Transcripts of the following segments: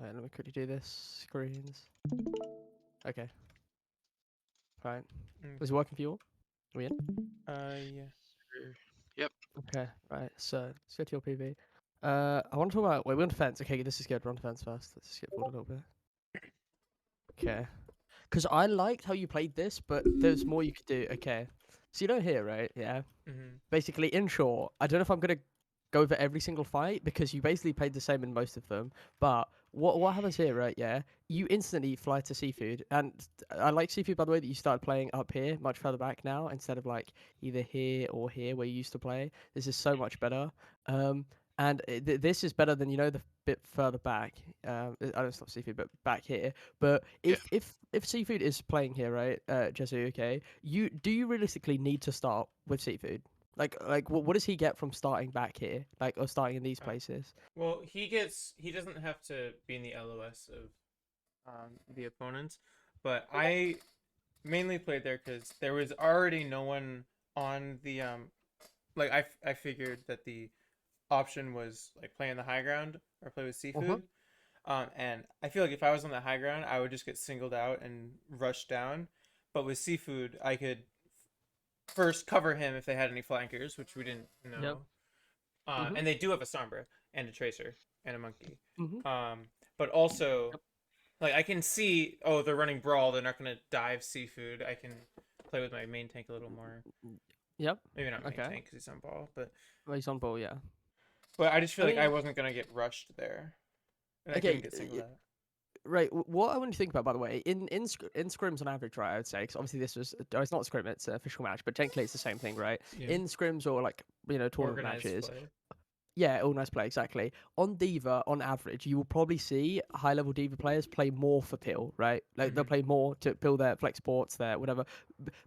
Let me quickly do this. Screens. Okay. Right. Was it working for you all? Are we in? Yeah. Yep. Okay. Right. So let's go to your PV. I want to talk about. Wait, we're on defense. Okay, this is good. We're on defense first. Let's skip forward a little bit. Okay. Because I liked how you played this, but there's more you could do. Okay. So you know here, right? Yeah. Mm-hmm. Basically, in short, I don't know if I'm gonna go over every single fight because you basically played the same in most of them. But what happens here, right? Yeah, you instantly fly to seafood, and I like seafood by the way that you started playing up here, much further back now, instead of like either here or here where you used to play. This is so much better. Um, and this is better than the bit further back. I don't stop seafood, but back here. But Yeah. if seafood is playing here, right, Jesu, okay, you realistically need to start with seafood? Like what does he get from starting back here, like, or starting in these Uh, places? well, he doesn't have to be in the LOS of the opponents, but I mainly played there because there was already no one on the like I figured that the option was like play on the high ground or play with Uh-huh. seafood. And I feel like if I was on the high ground, I would just get singled out and rushed down. But with seafood, I could first cover him if they had any flankers, which we didn't Yep. know. Mhm. And they do have a Sombra and a Tracer and a Monkey. Mhm. But also, Yep. like I can see, oh, they're running Brawl. They're not gonna dive seafood. I can play with my main tank a little more. Yep. Maybe not main Okay. tank because he's on ball, but Well, he's on ball. Yeah. I just feel I like I mean, wasn't gonna get rushed there, and I couldn't okay. get singled out. Right. What I want to think about, by the way, in scrims on average, right? I would say, because obviously this was it's not a scrim, it's an official match, but technically it's the same thing, right? Yeah. In scrims or like tournament Organized matches, play. yeah, all nice play, exactly. On Diva, on average, you will probably see high level Diva players play more for Pill, right? Like they'll Mm-hmm. play more to Pill their flex sports, their whatever,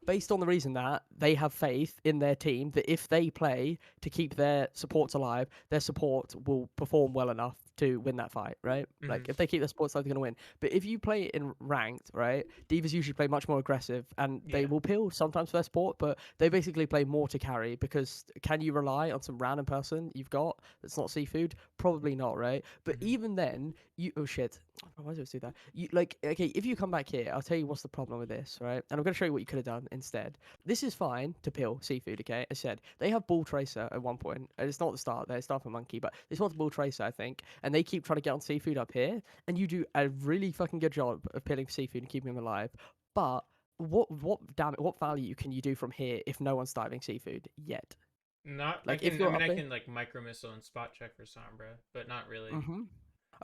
based on the reason that they have faith in their team that if they play to keep their supports alive, their support will perform well enough to win that fight, right? Mm-hmm. Like if they keep their supports alive, they're gonna win. But if you play in ranked, right, Divas usually play much more aggressive and they Yeah. will Pill sometimes for their support, but they basically play more to carry because can you rely on some random person you've got that's not seafood? Probably not, right? But Mm-hmm. even then, you oh shit, why does it do that? You like okay, if you come back here, I'll tell you what's the problem with this, right? And I'm gonna show you what you could have done instead. This is fine to peel seafood, okay? I said they have ball tracer at one point. And it's not the start there, it's start for monkey, but this one's ball tracer, I think. And they keep trying to get on seafood up here, and you do a really fucking good job of peeling seafood and keeping them alive. But what value can you do from here if no one's diving seafood yet? Not I Like if can I you're mean up I here. can like micro missile and spot check for Sombra, but not really. Mm-hmm.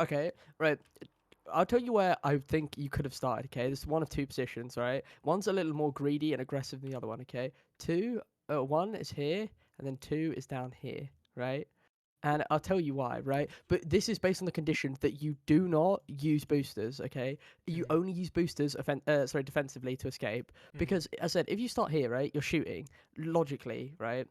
Okay, right. I'll tell you where I think you could have started. Okay, there's one of two positions, right? One's a little more greedy and aggressive than the other one. Okay, one is here, and then two is down here, right? And I'll tell you why, right? But this is based on the condition that you do not use boosters, okay? You Mm-hmm. only use boosters, defensively to escape. Mm-hmm. Because, as I said, if you start here, right, you're shooting, logically, right?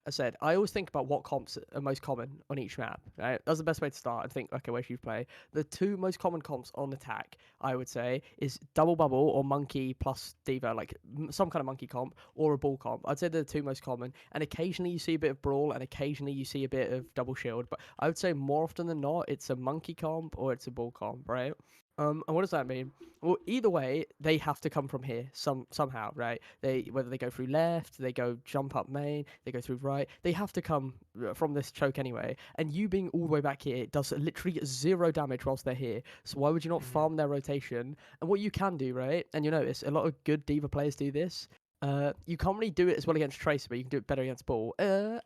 I said, I always think about what comps are most common on each map. Right, that's the best way to start and think, okay, where should you play? The two most common comps on attack, I would say, is double bubble or monkey plus diva, like some kind of monkey comp or a ball comp. I'd say they're the two most common, and occasionally you see a bit of brawl, and occasionally you see a bit of double shield. But I would say more often than not, it's a monkey comp or it's a ball comp, right? And what does that mean? Well, either way, they have to come from here somehow, right? Whether they go through left, they go jump up main, they go through right, they have to come from this choke anyway. And you being all the way back here does literally zero damage whilst they're here. So why would you not Mm-hmm. farm their rotation? And what you can do, right? And you notice a lot of good diva players do this. You can't really do it as well against Tracer, but you can do it better against Ball.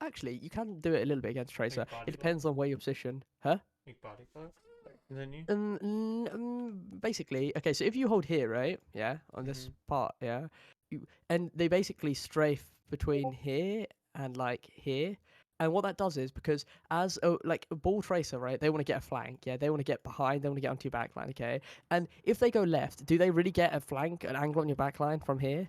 Actually, you can do it a little bit against Tracer. Like body It blow? depends on where you're positioned. Huh? Like body blow? Then you? Basically, okay. So if you hold here, right? Yeah, on this Mm-hmm. part, yeah, and they basically strafe between here and like here. And what that does is because as a ball tracer, right? They want to get a flank, yeah. They want to get behind. They want to get onto your backline, okay. And if they go left, do they really get a flank, an angle on your backline from here?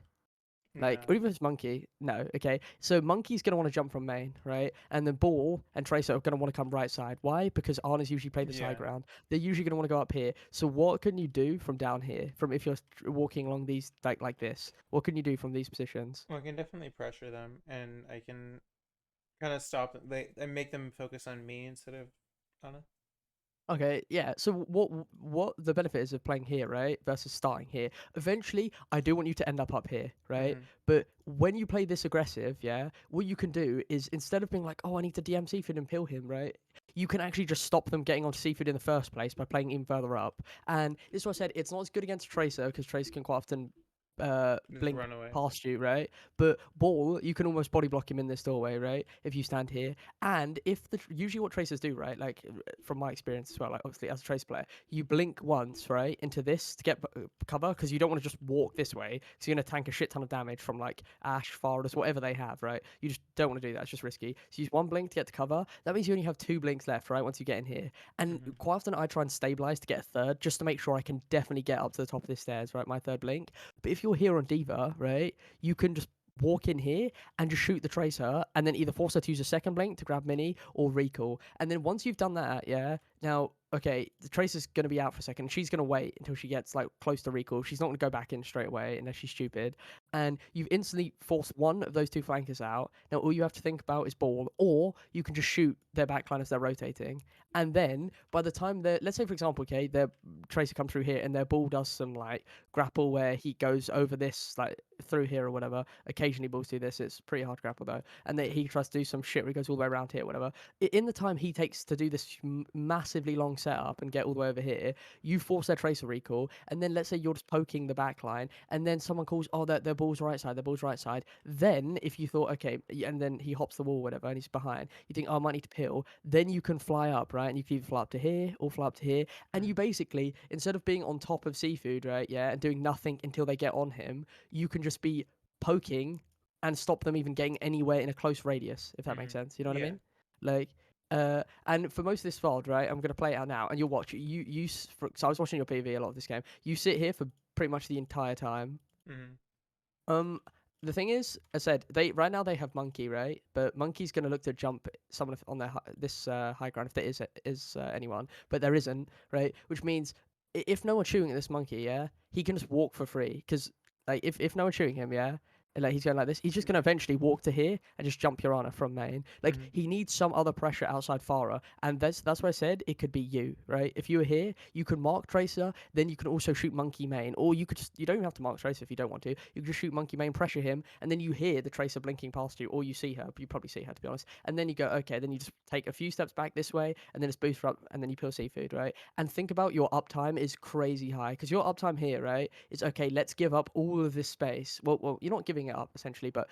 Like, or No. even if it's Monkey, no, okay. So Monkey's gonna want to jump from main, right? And then Ball and Tracer are gonna want to come right side. Why? Because Arna's usually play this high Yeah. ground. They're usually gonna want to go up here. So what can you do from down here? From if you're walking along these like this, what can you do from these positions? Well, I can definitely pressure them, and I can kind of stop them. They and make them focus on me instead of Anna. Okay, yeah. So what the benefit is of playing here, right, versus starting here? Eventually, I do want you to end up here, right? Mhm. But when you play this aggressive, yeah, what you can do is instead of being like, oh, I need to DM Seafood and pill him, right? You can actually just stop them getting onto Seafood in the first place by playing even further up. And this is what I said. It's not as good against Tracer because Tracer can quite often Just blink run away. past you, right? But Ball, you can almost body block him in this doorway, right? If you stand here, and if the usually what tracers do, right? Like from my experience as well, like obviously as a tracer player, you blink once, right, into this to get cover because you don't want to just walk this way because you're gonna tank a shit ton of damage from like Ash, Forest, whatever they have, right? You just don't want to do that. It's just risky. So use one blink to get to cover. That means you only have two blinks left, right? Once you get in here, and Mhm. quite often I try and stabilize to get a third just to make sure I can definitely get up to the top of the stairs, right? My third blink. But if you're here on Diva, right, you can just walk in here and just shoot the tracer and then either force her to use a second blink to grab mini or recall. And then once you've done that, yeah, now okay, the tracer's gonna be out for a second. She's gonna wait until she gets like close to recall. She's not gonna go back in straight away unless she's stupid. And you've instantly forced one of those two flankers out. Now all you have to think about is ball, or you can just shoot their backline as they're rotating. And then by the time they're, let's say for example, okay, their tracer comes through here and their ball does some like grapple where he goes over this like through here or whatever. Occasionally balls do this. It's pretty hard to grapple though. And then he tries to do some shit where he goes all the way around here, whatever. In the time he takes to do this massively long setup and get all the way over here, you force their tracer recall, and then let's say you're just poking the back line, and then someone calls, oh, their ball's right side, their ball's right side. Then if you thought, okay, and then he hops the wall, whatever, and he's behind, you think, oh, I might need to peel. Then you can fly up, right? And you can either fly up to here or fly up to here, and you Mhm. basically, instead of being on top of Seafood, right, yeah, and doing nothing until they get on him, you can just be poking and stop them even getting anywhere in a close radius, if that makes Mhm. sense. You know what I Yeah. mean? Like, and for most of this VOD, right, I'm gonna play it out now, and you'll watch. So I was watching your PV a lot of this game. You sit here for pretty much the entire time. Mhm. Um, the thing is, I said they right now they have Monkey, right? But Monkey's gonna look to jump someone on their this high ground if there is anyone, but there isn't, right? Which means if no one's shooting at this Monkey, yeah, he can just walk for free because like if no one's shooting him, yeah. And, like he's going like this. He's just gonna eventually walk to here and just jump your honor from main. Like Mhm. he needs some other pressure outside Farah, and that's why I said it could be you, right? If you were here, you can mark Tracer, then you can also shoot Monkey main, or you don't even have to mark Tracer if you don't want to. You can just shoot Monkey main, pressure him, and then you hear the Tracer blinking past you, or you see her. You probably see her to be honest. And then you go, okay, then you just take a few steps back this way, and then it's boost up, and then you peel Seafood, right? And think about your uptime is crazy high because your uptime here, right, is okay. Let's give up all of this space. Well, you're not giving it up essentially, but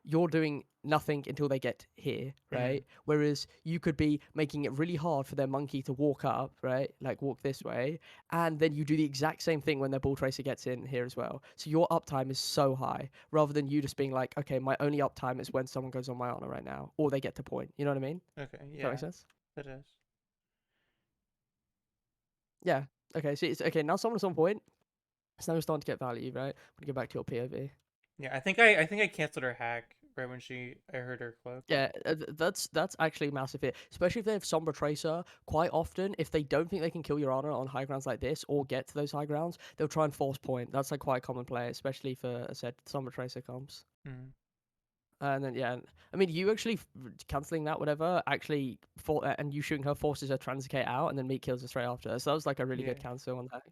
you're doing nothing until they get here, Mhm. right? Whereas you could be making it really hard for their monkey to walk up, right? Like walk this way, and then you do the exact same thing when their ball tracer gets in here as well. So your uptime is so high, rather than you just being like, okay, my only uptime is when someone goes on my honor right now, or they get to point. You know what I mean? Okay. Does that make Yeah. sense? That is. Yeah. Okay. So it's okay. Now someone's on point. So now we're starting to get value, right? I'm gonna go back to your POV. Yeah. I think I canceled her hack right when I heard her cloak. Yeah, that's actually massive here, especially if they have Sombra Tracer. Quite often, if they don't think they can kill your honor on high grounds like this or get to those high grounds, they'll try and force point. That's like quite a common play, especially for, as I said, Sombra Tracer comps. Mhm. And then yeah, I mean, you actually canceling that whatever actually for and you shooting her forces her Transicate out, and then Meat kills her straight after. So that was like a really Yeah. good cancel on that.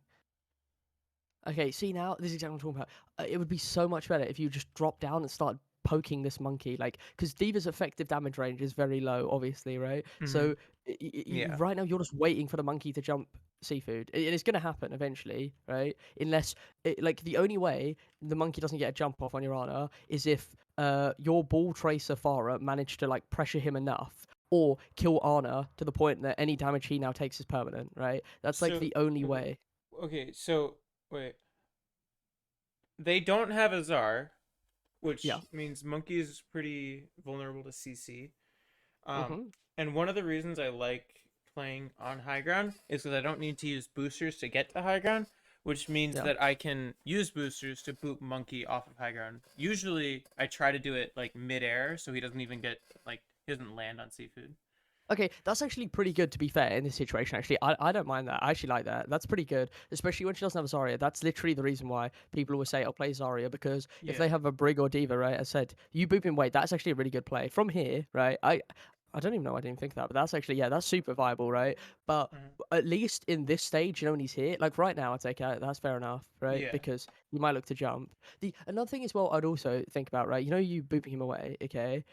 Okay, see now this is exactly what I'm talking about. It would be so much better if you just drop down and start poking this monkey, like because Diva's effective damage range is very low, obviously, right? Mhm. So Yeah. right now you're just waiting for the monkey to jump Seafood, and it's gonna happen eventually, right? Unless like the only way the monkey doesn't get a jump off on your honor is if your ball tracer Farah managed to like pressure him enough. Or kill Arna to the point that any damage he now takes is permanent, right? That's like So the only okay. way. Okay. So wait. They don't have a czar, Yeah. which means Monkey is pretty vulnerable to CC. Um, Mm-hmm. and one of the reasons I like playing on high ground is because I don't need to use boosters to get to high ground, which means Yeah. that I can use boosters to boot Monkey off of high ground. Usually, I try to do it like mid-air, so he doesn't even get like he doesn't land on seafood. Okay, that's actually pretty good to be fair in this situation. Actually, I don't mind that. I actually like that. That's pretty good, especially when she doesn't have a Zarya. That's literally the reason why people always say, "I'll play Zarya," because if Yeah. they have a Brig or Diva, right? I said you boop in weight. That's actually a really good play from here, right? I don't even know. I didn't think of that, but that's actually yeah, that's super viable, right? But Mhm. at least in this stage, when he's here, like right now, I'd say okay, that's fair enough, right? Yeah. Because you might look to jump. The another thing as well, I'd also think about, right? You booping him away, okay?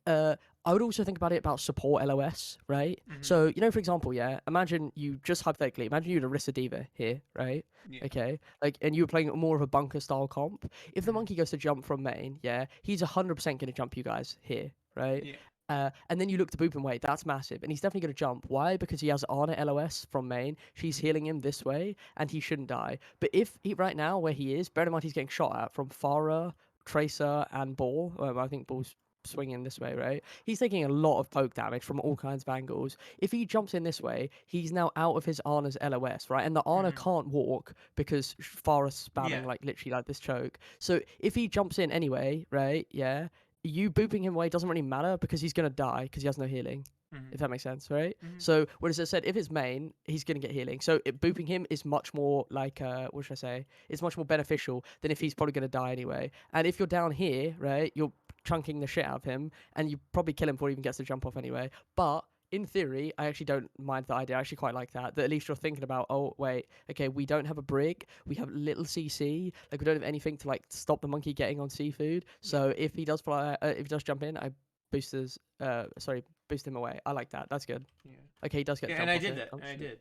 uh, I would also think about it about support LOS, right? Mhm. So, for example, yeah, imagine you just hypothetically, imagine you'd Orisa Diva here, right? Yeah. Okay, like, and you were playing more of a bunker style comp. If the Mhm. monkey goes to jump from main, yeah, he's 100% going to jump you guys here, right? Yeah. And then you look to boop him away, that's massive. And he's definitely going to jump. Why? Because he has Ana LOS from main. She's Mhm. healing him this way, and he shouldn't die. But if he, right now, where he is, bear in mind he's getting shot at from Farah, Tracer, and Ball. Well, I think Ball's swinging this way, right? He's taking a lot of poke damage from all kinds of angles. If he jumps in this way, he's now out of his Ana's LOS, right? And the Ana Mhm. can't walk because Farah's spamming Yeah. like literally like this choke. So if he jumps in anyway, right? Yeah, you booping him away doesn't really matter because he's gonna die because he has no healing. If Mhm. that makes sense, right? Mhm. So, whereas I said, if it's main, he's gonna get healing. So, booping him is much more like, what should I say? It's much more beneficial than if he's probably gonna die anyway. And if you're down here, right, you're chunking the shit out of him, and you probably kill him before he even gets to jump off anyway. But in theory, I actually don't mind the idea. I actually quite like that. That at least you're thinking about, oh wait, okay, we don't have a brig, we have little CC, like we don't have anything to like stop the monkey getting on seafood. Yeah. So if he does fly, if he does jump in, I boost him away. I like that. That's good. Yeah. Okay, he does get Yeah. to And jump I off did it. that. And I did.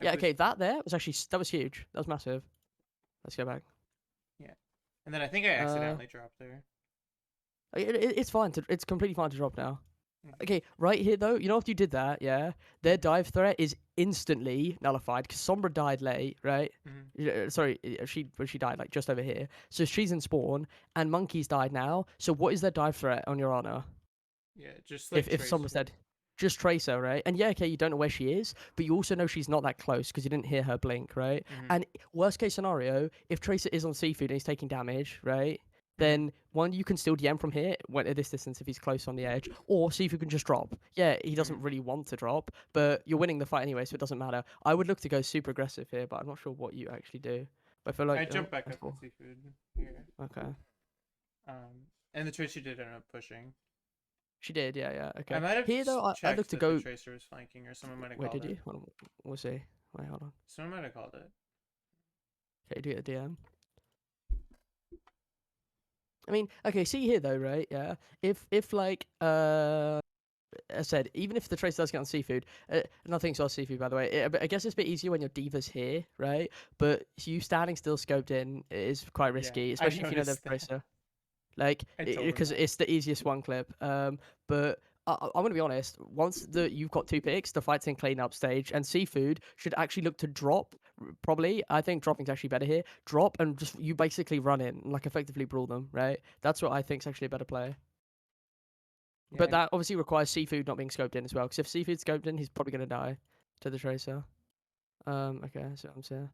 I Yeah, okay, boosted him. that there was actually that was huge. That was massive. Let's go back. Yeah. And then I think I Uh, accidentally dropped there. it's fine. It's completely fine to drop now. Mhm. Okay, right here though, after you did that, yeah, their Mhm. dive threat is instantly nullified because Sombra died late, right? Mhm. Sorry, she died like just over here, so she's in spawn, and Monkey's died now. So what is their dive threat on your honor? Yeah. Just like If Sombra's Tracer. dead, just Tracer, right? And yeah, okay, you don't know where she is, but you also know she's not that close because you didn't hear her blink, right? Mhm. And worst case scenario, if Tracer is on seafood and he's taking damage, right? Mhm. Then one, you can still DM from here when at this distance if he's close on the edge, or see if you can just drop. Yeah, he doesn't Mhm. really want to drop, but you're winning the fight anyway, so it doesn't matter. I would look to go super aggressive here, but I'm not sure what you actually do. But I feel I like, oh, jumped back that's up to cool. seafood here. Okay, And the Tracer did end up pushing. she did. Yeah, yeah. I Okay. might have Here though, I'd look checked to that the go. Tracer was flanking, or someone might have Wait, called did it. you? We'll see. Wait, hold on. Someone might have called it. Okay, do it a DM. I mean, okay, see here though, right? Yeah. If like I said, even if the trace does get on seafood, nothing's on seafood by the way. I guess it's a bit easier when your diva's here, right? But you standing still scoped in is quite Yeah, risky, I especially if you know the noticed that. tracer. Like, I totally because know. it's the easiest one clip. But I'm gonna be honest. Once you've got two picks, the fight's in clean-up stage, and seafood should actually look to drop. Probably, I think dropping's actually better here. Drop and just you basically run in, like effectively brawl them, right? That's what I think's actually a better play. Yeah, But that obviously requires seafood not being scoped in as well. Because if seafood's scoped in, he's probably gonna die to the tracer. Okay, so I'm saying.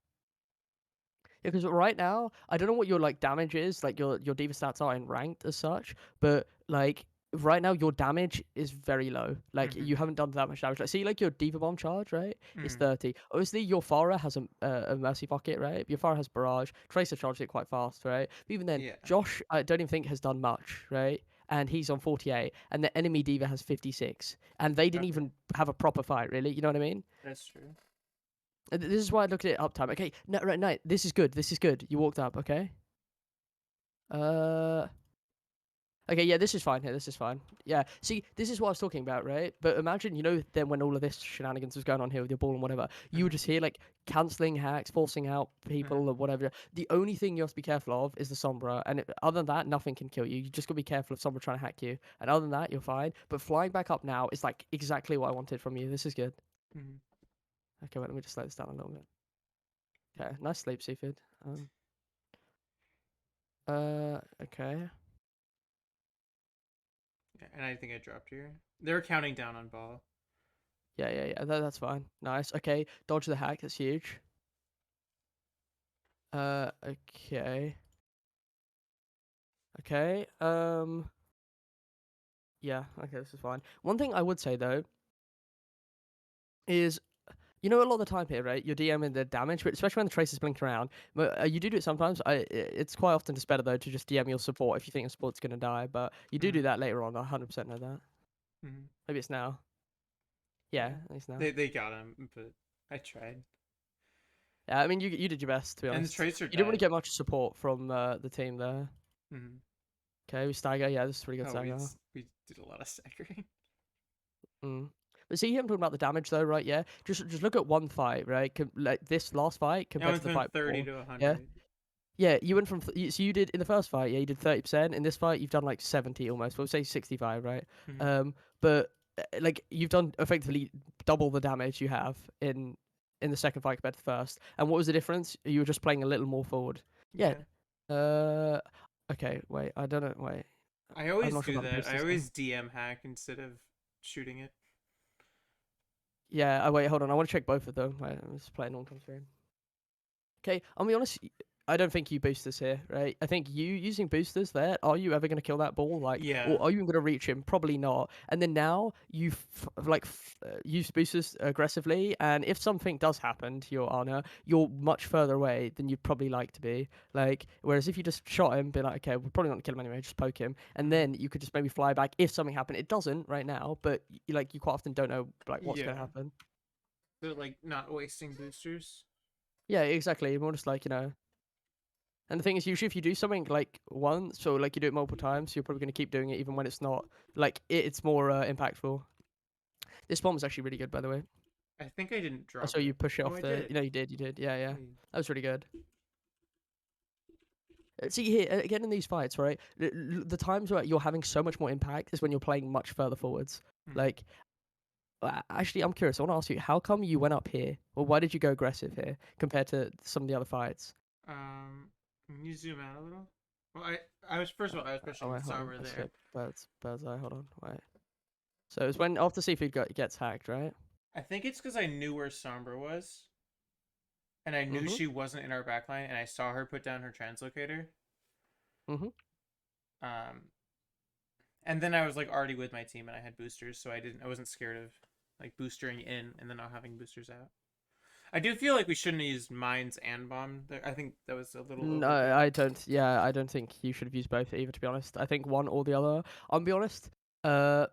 Yeah, because right now, I don't know what your like damage is, like your diva stats are in ranked as such, but like right now your damage is very low. Like mm-hmm. you haven't done that much damage. Like see, like your diva bomb charge, right? Is Mm-hmm. 30. Obviously, your Pharah has a mercy pocket, right? Your Pharah has barrage. Tracer charges it quite fast, right? But even then, Yeah. Josh, I don't even think has done much, right? And he's on 48, and the enemy diva has 56, and they didn't Okay, even have a proper fight, really. You know what I mean? that's true. This is why I looked at it uptime. Okay, no, right, no, this is good. This is good. You walked up, okay? Uh, okay, yeah, this is fine here. This is fine. Yeah, see, this is what I was talking about, right? But imagine, then when all of this shenanigans was going on here with your ball and whatever, you would Mm-hmm. just hear like canceling hacks, forcing out Mm-hmm. people or whatever. The only thing you have to be careful of is the Sombra, and other than that, nothing can kill you. You just gotta be careful of Sombra trying to hack you, and other than that, you're fine. But flying back up now is like exactly what I wanted from you. This is good. Mm-hmm. Okay, wait, let me just slow this down a little bit. Okay, nice sleep, Seafood. Okay. Yeah, and I think I dropped here. They're counting down on ball. Yeah, yeah, yeah. That's fine. Nice. Okay, dodge the hack. That's huge. Okay. Okay. Yeah. Okay, this is fine. One thing I would say though is, a lot of the time here, right? You're DMing the damage, but especially when the traces blink around. But you do it sometimes. It's quite often just better though to just DM your support if you think your support's gonna die. But you do Mm-hmm. that later on. I 100% know that. Mm-hmm. Maybe it's now. Yeah, Yeah, it's now. they got him, but I tried. Yeah, I mean, you did your best, to be And the honest. tracer You didn't really died. get much support from the team there. Mm-hmm. Okay, we stagger. Yeah, this is pretty good Oh, stagger. we did a lot of staggering. Mm. But see, I'm talking about the damage though, right? Yeah, just look at one fight, right? Like this last fight I compared went to the from fight 30 before. to Yeah, 100. yeah. You went from so you did in the first fight. Yeah, you did 30%. In this fight, you've done like 70 almost. We'll say 65, right? Mm-hmm. But like you've done effectively double the damage you have in the second fight compared to the first. And what was the difference? You were just playing a little more forward. Yeah. Yeah. Uh. Okay. Wait. I don't know. Wait. I I'm always not sure do about the that. I boosters now. always DM hack instead of shooting it. Yeah. Wait. Hold on. I want to check both of them. Wait. I'm just playing on screen. Okay, I'll be honest. I don't think you boosters here, right? I think you using boosters there. Are you ever going to kill that ball? Like, Yeah. or are you going to reach him? Probably not. And then now you use boosters aggressively, and if something does happen to your Ana, you're much further away than you'd probably like to be. Like, whereas if you just shot him, be like, okay, we're probably not gonna kill him anyway. Just poke him, and Mm-hmm. then you could just maybe fly back if something happened. It doesn't right now, but like you quite often don't know like what's gonna Yeah. happen. So like not wasting boosters. Yeah, exactly. More just like And the thing is, usually if you do something like once or like you do it multiple times, you're probably going to keep doing it even when it's not like it's more impactful. This bomb was actually really good, by the way. I think I didn't I drop saw you it. push it Oh, off I the. did. You did. Yeah, yeah. Hey. That was really good. See here again in these fights, right? The times where you're having so much more impact is when you're playing much further forwards. Mm-hmm. Like, actually, I'm curious. I want to ask you, how come you went up here, or why did you go aggressive here compared to some of the other fights? Can you zoom out a little? Well, I was first of all I was Oh pushing wait, hold on. Sombra Let's there. skip bird's eye. Hold on, wait. So it was when after Seafood gets hacked, right? I think it's because I knew where Sombra was, and I knew Mhm. she wasn't in our backline, and I saw her put down her translocator. Mhm. Um, and then I was like already with my team, and I had boosters, so I wasn't scared of like boostering in and then not having boosters out. I do feel like we shouldn't have used mines and bomb. I think that was a little No, overkill. I don't. Yeah, I don't think you should have used both either. To be honest, I think one or the other. I'll be honest. Uh,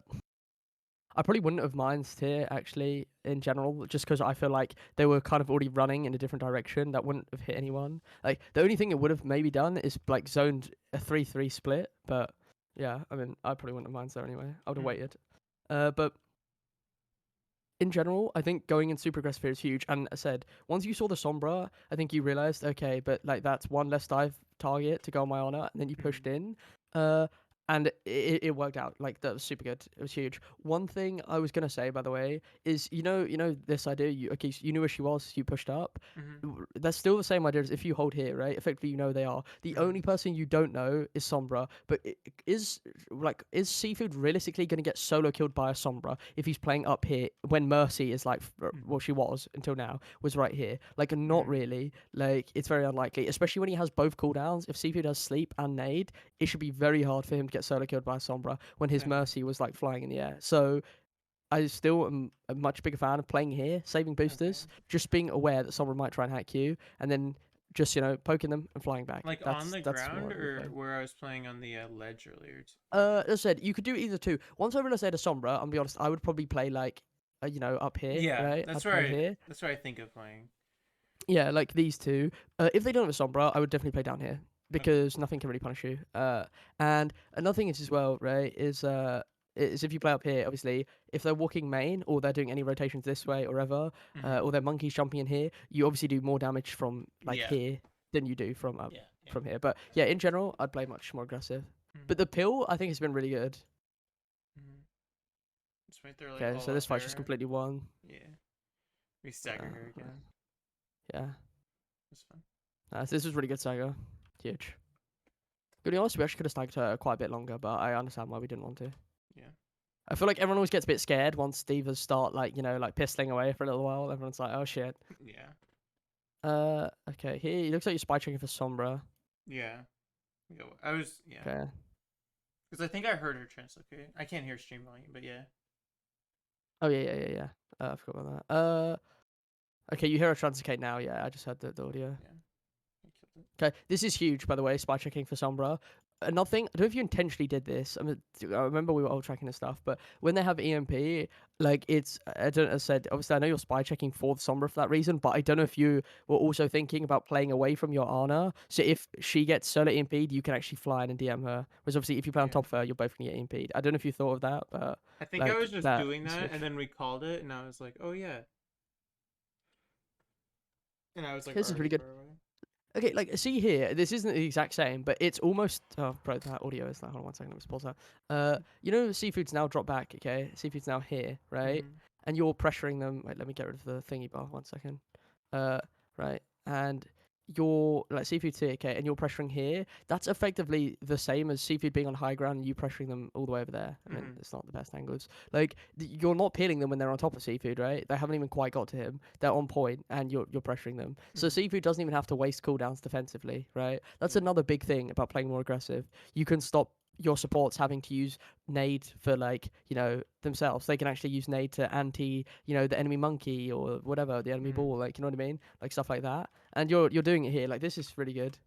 I probably wouldn't have minded here actually in general, just because I feel like they were kind of already running in a different direction that wouldn't have hit anyone. Like the only thing it would have maybe done is like zoned a 3-3 split, but yeah, I mean I probably wouldn't have minded there anyway. I would have Mm, waited. But in general, I think going in super aggressive here is huge. And I said, once you saw the Sombra, I think you realized, okay, but like that's one less dive target to go on my honor, and then you mm, pushed in. Uh, and it worked out. Like that was super good. It was huge. One thing I was gonna say, by the way, is you know this idea. Okay, so you knew where she was. You pushed up. mm, That's still the same idea as if you hold here, right? Effectively, you know they are. The mm, only person you don't know is Sombra. But is Seafood realistically going to get solo killed by a Sombra if he's playing up here when Mercy is like, well, mm, she was until now, was right here? Like, not mm. really. Like, it's very unlikely, especially when he has both cooldowns. If Seafood has sleep and nade, it should be very hard for him to get solo killed by a Sombra when his Okay. Mercy was like flying in the air. So I still am a much bigger fan of playing here, saving Okay. boosters, just being aware that someone might try and hack you, and then just poking them and flying back. Like on the That's what ground I'd be or playing. where I was playing on the ledge earlier As I said, you could do either two. Once I realized they had a Sombra, I'll be honest, I would probably play like, up here, Yeah, right? I'd play here. that's where I think of playing. Yeah, like these two. If they don't have a Sombra, I would definitely play down here Okay. because nothing can really punish you. And another thing is as well, right? Is if you play up here, obviously, if they're walking main or they're doing any rotations this way or ever, Mm-hmm. or their monkeys jumping in here, you obviously do more damage from like Yeah. here than you do from up Yeah. Yeah. from here. But yeah, in general, I'd play much more aggressive. But Mm-hmm. the pill, I think, has been really good. Mm-hmm. Just right there, like Okay, all so this up fight's just there. completely won. Yeah. We stagger her Uh, again. yeah, That's fun. this was really good, Saga. Huge. To be honest, we actually could have stacked her quite a bit longer, but I understand why we didn't want to. Yeah. I feel like everyone always gets a bit scared once divas start like like pistoling away for a little while. Everyone's like, oh shit. Yeah. Okay. Here, it looks like you're spy checking for Sombra. Yeah. I was yeah. Okay. Because I think I heard her translocate. I can't hear stream volume, but yeah. Oh yeah. I forgot about that. Okay, you hear a translocate now. Yeah, I just heard the audio. Yeah. I killed it. Okay, this is huge, by the way. Spy checking for Sombra. another thing, I don't know if you intentionally did this. I remember we were all tracking and stuff, but when they have EMP, like it's I don't I said obviously I know you're spy checking for the Sombra for that reason, but I don't know if you were also thinking about playing away from your Ana. So if she gets solo EMP'd, you can actually fly in and DM her. Whereas obviously if you play on Yeah. top of her, you're both gonna get EMP'd. I don't know if you thought of that, but I think I like was just that doing that, and switch. then we called it, and I was like, oh yeah, and I was like This is already pretty good. far away. Okay, like see here, this isn't the exact same, but it's almost. Oh, bro, that audio is that. Hold on 1 second, let me pause that. You know, seafood's now dropped back. Okay, seafood's now here, right? Mm-hmm. And you're pressuring them. Wait, let me get rid of the thingy bar. 1 second. Uh, right, and you're like seafood's here, okay, and you're pressuring here. That's effectively the same as seafood being on high ground and you pressuring them all the way over there. I mean, Mm-hmm. it's not the best angles. Like you're not peeling them when they're on top of seafood, right? They haven't even quite got to him. They're on point, and you're pressuring them. So Mm-hmm. seafood doesn't even have to waste cooldowns defensively, right? That's Yeah. another big thing about playing more aggressive. You can stop your supports having to use nade for like themselves. They can actually use nade to anti the enemy monkey or whatever the enemy Mm-hmm. ball, like you know what I mean, like stuff like that. And you're doing it here. Like this is really good.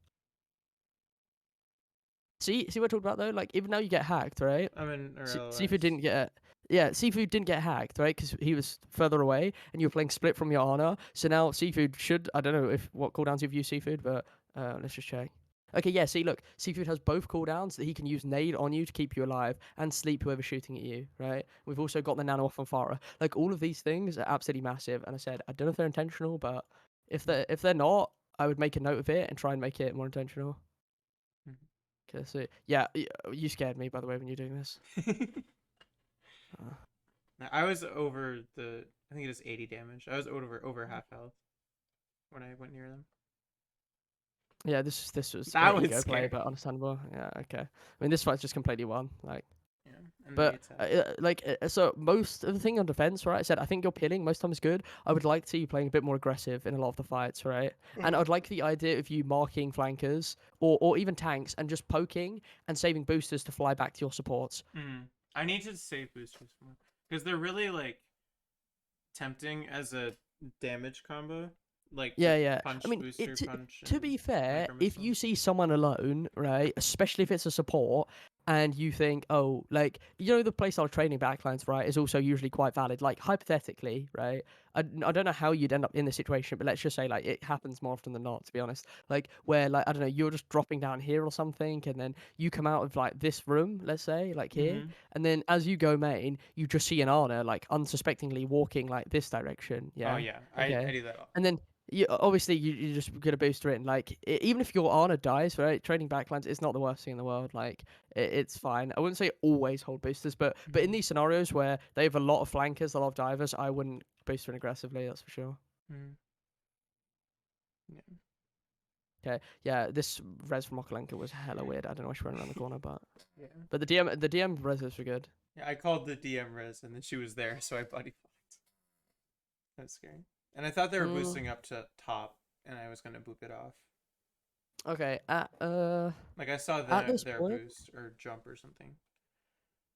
See what I talked about though. Like even now you get hacked, right? I'm in or Seafood LOS. didn't get. Yeah, Seafood didn't get hacked, right? Because he was further away, and you were playing split from your Ana. So now Seafood should. I don't know if what cooldowns you've used Seafood, but let's just check. Okay, yeah. See, look, Seafood has both cooldowns that he can use nade on you to keep you alive and sleep whoever's shooting at you, right? We've also got the nano off on Farah. Like all of these things are absolutely massive. And I said I don't know if they're intentional, but if they're not, I would make a note of it and try and make it more intentional. Okay, so yeah, you scared me by the way when you're doing this. Mm-hmm. Uh, I was over the. I think it is 80 damage. I was over half health when I went near them. Yeah, this was That was ego play, scary. but understandable. Yeah, okay. I mean, this fight's just completely won. Like, Yeah, and then but Nate's hacked. so most of the thing on defense, right? I said I think your pilling most times is good. I would like to see you playing a bit more aggressive in a lot of the fights, right? And I'd like the idea of you marking flankers or even tanks and just poking and saving boosters to fly back to your supports. Mm. I need to save boosters more because they're really like tempting as a damage combo, like to Yeah, yeah. I punch mean, booster, punch, to and be fair, micro if missile. you see someone alone, right, especially if it's a support, and you think, oh, like the playstyle training backlines, right, is also usually quite valid. Like hypothetically, right, I don't know how you'd end up in this situation, but let's just say like it happens more often than not, to be honest. Like where like I don't know, you're just dropping down here or something, and then you come out of like this room, let's say, like here, Mm-hmm. and then as you go main, you just see an Ana like unsuspectingly walking like this direction. Oh Yeah. yeah, I Okay. do that. And then obviously you're just gonna boost her in. Like even if your Ana dies, right? Trading backlines, it's not the worst thing in the world. Like it's fine. I wouldn't say always hold boosters, but in Mm-hmm. these scenarios where they have a lot of flankers, a lot of divers, I wouldn't boost her in aggressively. That's for sure. Mm-hmm. Yeah. Okay, yeah, this res from Okolenka was hella weird. I don't know why she ran around the corner, but Yeah. but the DM reses were good. Yeah. I called the DM res, and then she was there, so I buddy blocked. That's scary. And I thought they were Mm, boosting up to top, and I was gonna boop it off. okay, Like I saw at this their point. boost or jump or something.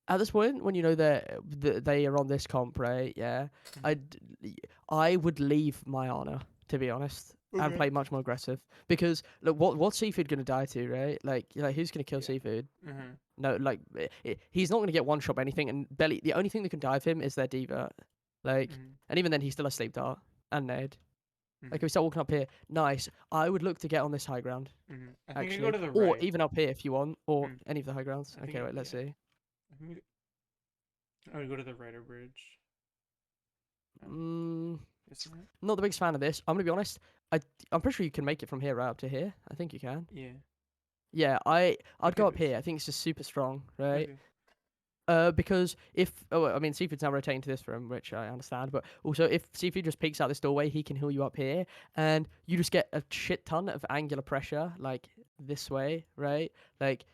At this point, when you know they are on this comp, right? Yeah, Mm-hmm. I I would leave my honor to be honest and Okay. play much more aggressive because look, what's Seafood gonna die to, right? Like who's gonna kill Yeah. Seafood? Mm-hmm. No, like he's not gonna get one shot by anything, and Belly. The only thing that can dive him is their diva, like, Mm-hmm. and even then he's still a sleep dart and nade. Like if Mm-hmm. we start walking up here, nice. I would look to get on this high ground Mm-hmm. I think I go actually, to the or right. even up here if you want, or Mm. any of the high grounds. I think Okay, wait, let's yeah. see. I think I would go to the right bridge. No, Mm, isn't it? Not the biggest fan of this. I'm gonna be honest. I'm pretty sure you can make it from here right up to here. I think you can. Yeah. Yeah, I I'd go could up boost here. I it. think it's just super strong, right? Okay. Because if I mean Seafood's now rotating to this room, which I understand, but also if Seafood just peeks out this doorway, he can heal you up here, and you just get a shit ton of angular pressure like this way, right? Like.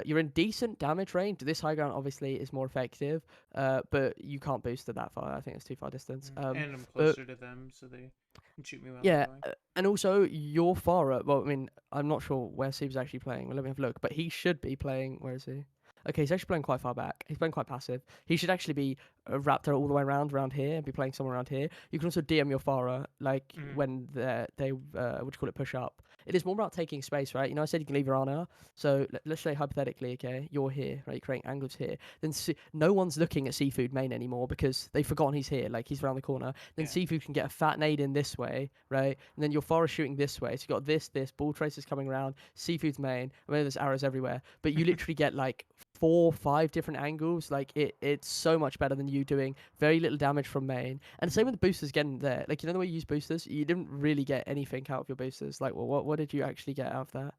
You're in decent damage range. This high ground obviously is more effective, but you can't boost it that far. I think it's too far distance. And I'm But closer to them, so they can shoot me while I'm yeah, going. and also you're far up. Well, I mean, I'm not sure where Sieb's actually playing. Well, let me have a look. But he should be playing. Where is he? Okay, he's actually playing quite far back. He's playing quite passive. He should actually be a raptor all the way around here and be playing someone around here. You can also DM your Farah like Mm. when they what do you call it, push up. It is more about taking space, right? You know, I said you can leave your Ana. So let's say hypothetically, okay, you're here, right? You're creating angles here. Then no one's looking at Seafood main anymore because they've forgotten he's here. Like he's around the corner. Then Yeah. Seafood can get a fat nade in this way, right? And then your Farah shooting this way. So you got this ball tracers coming around. Seafood's main. I mean, there's arrows everywhere, but you literally get like 4, 5 different angles. Like it's so much better than you doing very little damage from main. And same Mhm. with the boosters getting there. Like you know the way you use boosters, you didn't really get anything out of your boosters. Like well, what did you actually get out of that?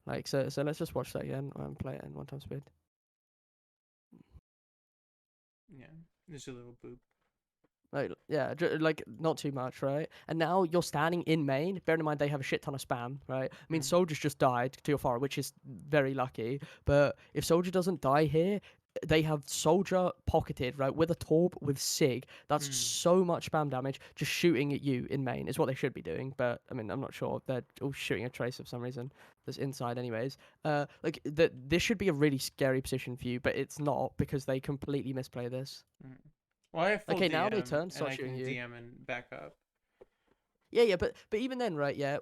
Like so let's just watch that again and play it in 1 time speed. Yeah. Just a little boop. Like yeah, like not too much, right? And now you're standing in main. Bearing in mind they have a shit ton of spam, right? I mean, Mm. soldiers just died to your far, which is very lucky. But if soldier doesn't die here, they have soldier pocketed, right, with a torp with sig. That's Mm. so much spam damage just shooting at you in main is what they should be doing. But I mean, I'm not sure. They're all shooting a trace for some reason. That's inside, anyways. Like this should be a really scary position for you, but it's not because they completely misplay this. Mm. Well, I have full Okay, now they DM turn, and start I shooting can you. DM and back up. Yeah, but even then, right? Yeah.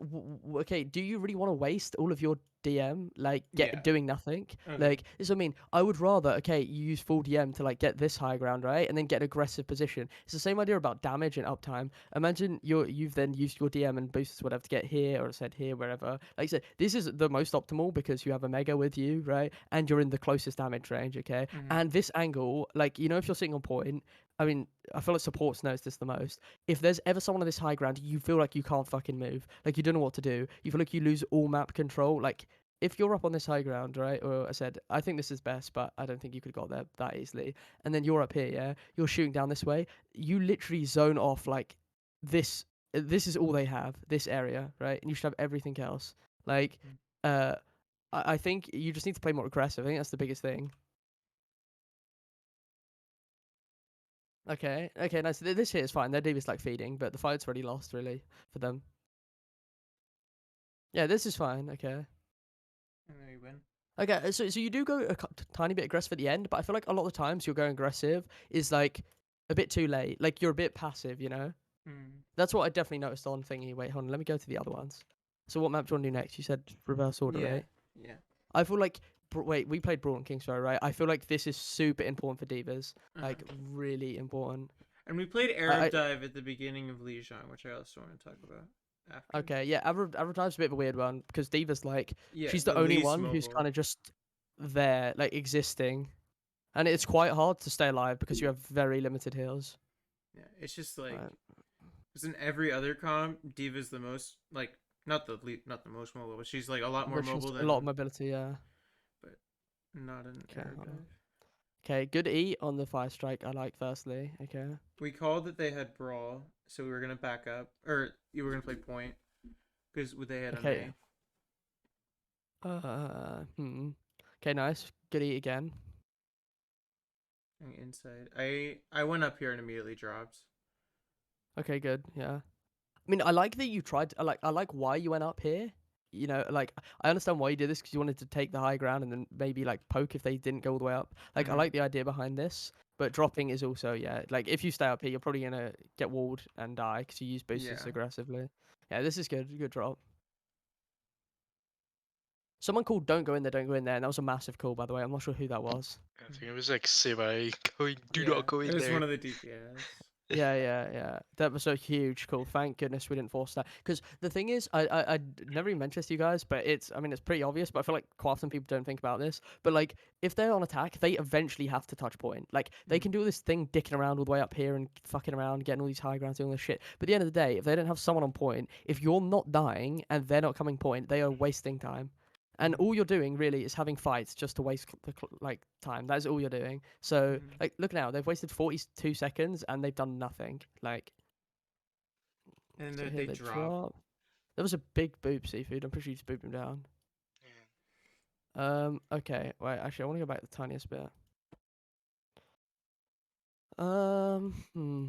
Okay. Do you really want to waste all of your DM like Yeah. doing nothing? Okay. Like this. I mean, I would rather okay, you use full DM to like get this high ground, right, and then get an aggressive position. It's the same idea about damage and uptime. Imagine you've then used your DM and boosts whatever to get here or said here wherever. Like I said, this is the most optimal because you have a mega with you, right, and you're in the closest damage range. Okay, Mm-hmm. and this angle, like you know, if you're sitting on point. I mean, I feel like supports knows this the most. If there's ever someone on this high ground, you feel like you can't fucking move. Like you don't know what to do. You feel like you lose all map control. Like if you're up on this high ground, right? Or I said, I think this is best, but I don't think you could have got there that easily. And then you're up here, yeah. You're shooting down this way. You literally zone off like this. This is all they have. This area, right? And you should have everything else. Like, uh, I think you just need to play more aggressive. I think that's the biggest thing. Okay, okay, nice. This here is fine. Their diva's like feeding, but the fight's already lost, really, for them. Yeah, this is fine. Okay. And then we win. Okay, so you do go a tiny bit aggressive at the end, but I feel like a lot of the times you're going aggressive is like a bit too late. Like you're a bit passive, you know? Mm. That's what I definitely noticed on thingy. Wait, hold on. Let me go to the other ones. So what map do you want to do next? You said reverse order, Yeah. right? Yeah. I feel like wait, we played Brawl and Kingsbury, right? I feel like this is super important for divas, Uh-huh. like really important. And we played I, Arab Dive at the beginning of Lijon, which I also want to talk about after. Okay, yeah, Advertise's a bit of a weird one because Diva's like Yeah, she's the the only least one who's mobile. kind of just there, like existing, and it's quite hard to stay alive because you have very limited heals. Yeah, it's just like Right. because in every other comp, Diva's the most like not the most mobile, but she's like a lot more But she has mobile a lot of than, mobility, yeah. but not an Okay, Arab hold on. Dive. Okay, good E on the fire strike. I like firstly. Okay. We called that they had brawl, so we were gonna back up, or you were gonna play point because they had an Okay. A. Hmm. Okay, nice. Good E again. And inside, I went up here and immediately dropped. Okay, good. Yeah. I mean, I like that you tried. I like why you went up here. You know, like I understand why you did this because you wanted to take the high ground and then maybe like poke if they didn't go all the way up. Like I Mm-hmm. like the idea behind this, but dropping is also yeah. Like if you stay up here, you're probably gonna get walled and die because you use boosters Yeah. aggressively. Yeah, this is good. Good drop. Someone called "Don't go in there, don't go in there," and that was a massive call, by the way. I'm not sure who that was. I think it was like Sibai going, do Yeah, not go it in was there. one of the DPS. Yeah. That was a huge call. Thank goodness we didn't force that. Because the thing is, I never even mentioned this to you guys, but I mean, it's pretty obvious, but I feel like quite often people don't think about this. But like, if they're on attack, they eventually have to touch point. Like, they can do this thing dicking around all the way up here and fucking around, getting all these high grounds, doing all this shit. But at the end of the day, if they don't have someone on point, if you're not dying and they're not coming point, they are wasting time. And Mm-hmm. all you're doing really is having fights just to waste like time. That is all you're doing. So Mm-hmm. like, look now, they've wasted 42 seconds and they've done nothing. Like, And so then here they they drop. drop. There was a big boop seafood. I'm pretty sure you just booped him down. Okay. Wait. Actually, I want to go back to the tiniest bit. Hmm.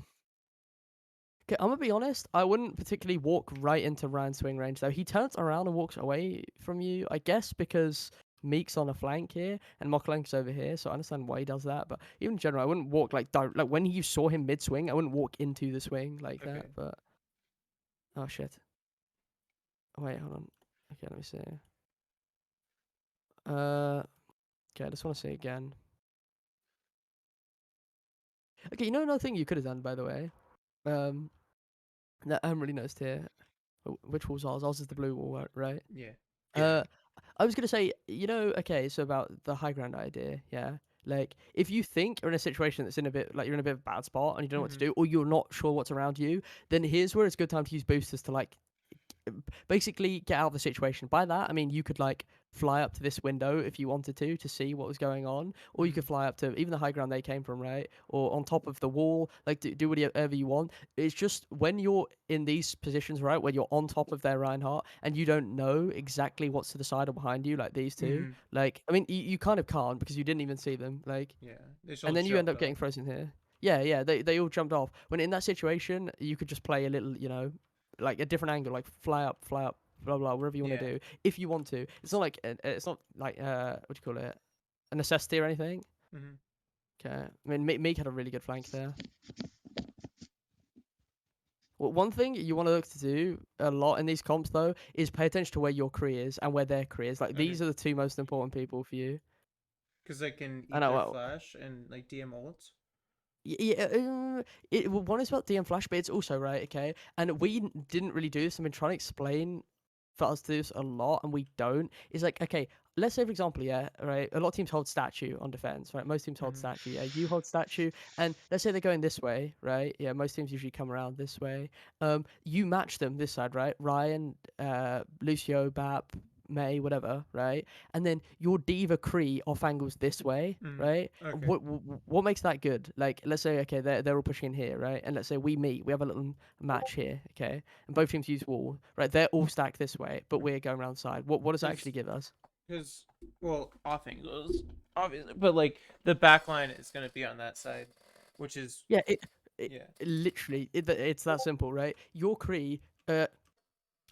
Okay, I'm gonna be honest. I wouldn't particularly walk right into Ryan's swing range though. He turns around and walks away from you, I guess, because Meek's on a flank here, and Mokalank's over here, so I understand why he does that. But even in general, I wouldn't walk like like when you saw him mid swing, I wouldn't walk into the swing like Okay. that. But oh shit! Wait, hold on. Okay, let me see. Okay, I just want to see again. Okay, you know another thing you could have done, by the way. That I haven't really noticed here. Which wall's ours? Ours is the blue wall, right? Yeah. Uh, I was gonna say, okay, so about the high ground idea, yeah. Like, if you think you're in a situation that's in a bit, like you're in a bit of a bad spot and you don't know what to Mhm. do, or you're not sure what's around you, then here's where it's a good time to use boosters to like basically get out of the situation. By that, I mean you could like fly up to this window if you wanted to see what was going on, or you could Mhm. fly up to even the high ground they came from, right? Or on top of the wall, like do whatever you want. It's just when you're in these positions, right, where you're on top of their Reinhardt and you don't know exactly what's to the side or behind you, like these two. Mhm. Like, I mean, you kind of can't because you didn't even see them. Like, Yeah. They just all and then you end jumped up getting off. frozen here. Yeah, yeah, they all jumped off. When in that situation, you could just play a little, like a different angle, like fly up, blah blah, whatever you want Yeah. to do, if you want to. It's not like it's not like what do you call it, a necessity or anything. Mhm. Okay, I mean Meek had a really good flank there. Well, one thing you want to look to do a lot in these comps though is pay attention to where your Kree is and where their Kree is. Like Okay. these are the two most important people for you. Because I can I eat know. their Well, flash and like DM ults. yeah, well, one is about DM Flash, but it's also right, okay. And we didn't really do this. I've been trying to explain for us to do this a lot, and we don't. It's like, okay, let's say for example, yeah, right. A lot of teams hold statue on defense, right? Most teams hold Mhm. statue. Yeah, you hold statue, and let's say they're going this way, right? Yeah, most teams usually come around this way. You match them this side, right? Ryan, Lucio, Bap, May, whatever, right? And then your Diva Kree off angles this way, Mhm. right? Okay. What makes that good? Like, let's say, okay, they're all pushing in here, right? And let's say we meet, we have a little match here, okay? And both teams use wall, right? They're all stacked this way, but we're going around the side. What does that actually give us? Because well, off angles, obviously, but like the back line is gonna be on that side, which is Yeah, it yeah. literally, it's that simple, right? Your Kree,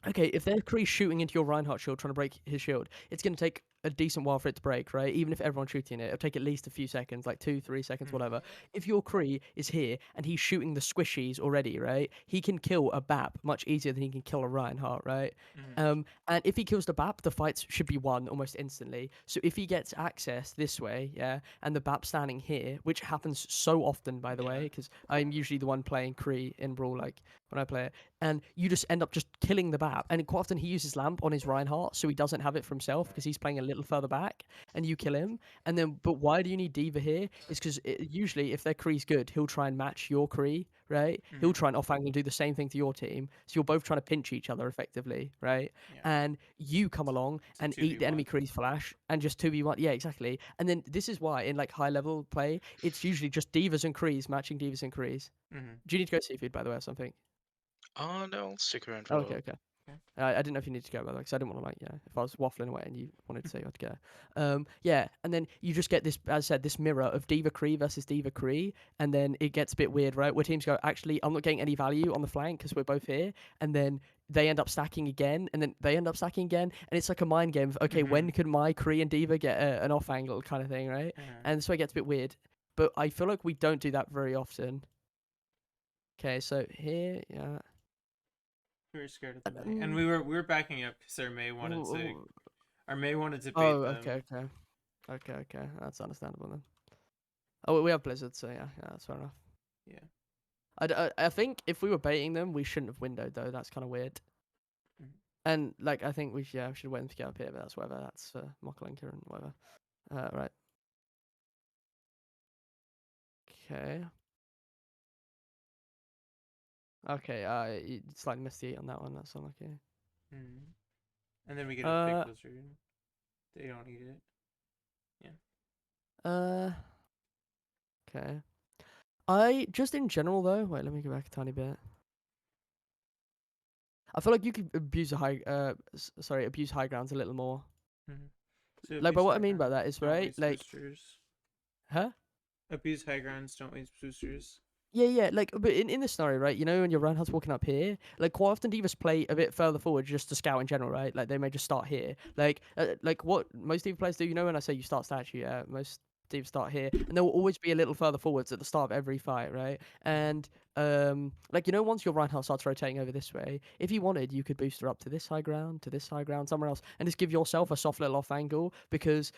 okay, if their Kree's shooting into your Reinhardt shield, trying to break his shield, it's going to take a decent while for it to break, right? Even if everyone's shooting it, it'll take at least a few seconds, like 2, 3 seconds, Mhm. whatever. If your Kree is here and he's shooting the squishies already, right? He can kill a BAP much easier than he can kill a Reinhardt, right? Mhm. And if he kills the BAP, the fights should be won almost instantly. So if he gets access this way, yeah, and the BAP standing here, which happens so often, by the Yeah. way, because I'm usually the one playing Kree in Brawl, like when I play it, and you just end up just killing the BAP. And quite often he uses Lamp on his Reinhardt, so he doesn't have it for himself because he's playing a little further back, and you kill him. And then, but why do you need Diva here? Is because usually if their Kree's good, he'll try and match your Kree, right? He'll Mhm. try and off angle and do the same thing to your team. So you're both trying to pinch each other effectively, right? Yeah. And you come along It's a and two v eat the enemy one. Kree's flash and just 2v1. Yeah, exactly. And then this is why in like high level play, it's usually just Divas and Kree's matching Divas and Kree's. Mhm. Do you need to go seafood, by the way, or something? Oh no, I'll stick around for Oh, a okay, while. okay. Okay. I didn't know if you needed to go by the way, because I didn't want to like, yeah, if I was waffling away and you wanted to say you had to go. Yeah, and then you just get this, as I said, this mirror of Diva Kree versus Diva Kree, and then it gets a bit weird, right? Where teams go, actually, I'm not getting any value on the flank because we're both here, and then they end up stacking again, and then they end up stacking again, and it's like a mind game of, okay, when Mhm. could my Kree and Diva get an off angle kind of thing, right? Yeah. And so it gets a bit weird, but I feel like we don't do that very often. Okay, so here, yeah. We were scared of the May, and we were backing up because our May wanted to Oh, bait okay, them. okay. Okay, okay. That's understandable then. Oh, we have Blizzard, so yeah, yeah, that's fair enough. Yeah. I think if we were baiting them, we shouldn't have windowed though. That's kind of weird. Mhm. And like, I think we should wait them to get up here, but that's whatever. That's Mocklinker and whatever. Right. Okay. Okay. You slightly missed the 8 on that one. That's unlucky. Mhm. And then we get a big Uh. blizzard. They don't eat it. Yeah. Uh. Okay. I just in general though. Wait, let me go back a tiny bit. I feel like you could abuse abuse high grounds a little more. Mhm. So Like, but abuse what I high mean by grounds. that is Don't right. waste Like, boosters. huh? Abuse high grounds. Don't waste boosters. Yeah, like, but in this scenario, right, when your roundhouse walking up here, like, quite often divas play a bit further forward just to scout in general, right? Like, they may just start here. Like what most diva players do, when I say you start statue, most divas start here, and they will always be a little further forwards at the start of every fight, right? And, like, once your roundhouse starts rotating over this way, if you wanted, you could boost her up to this high ground, somewhere else, and just give yourself a soft little off angle, because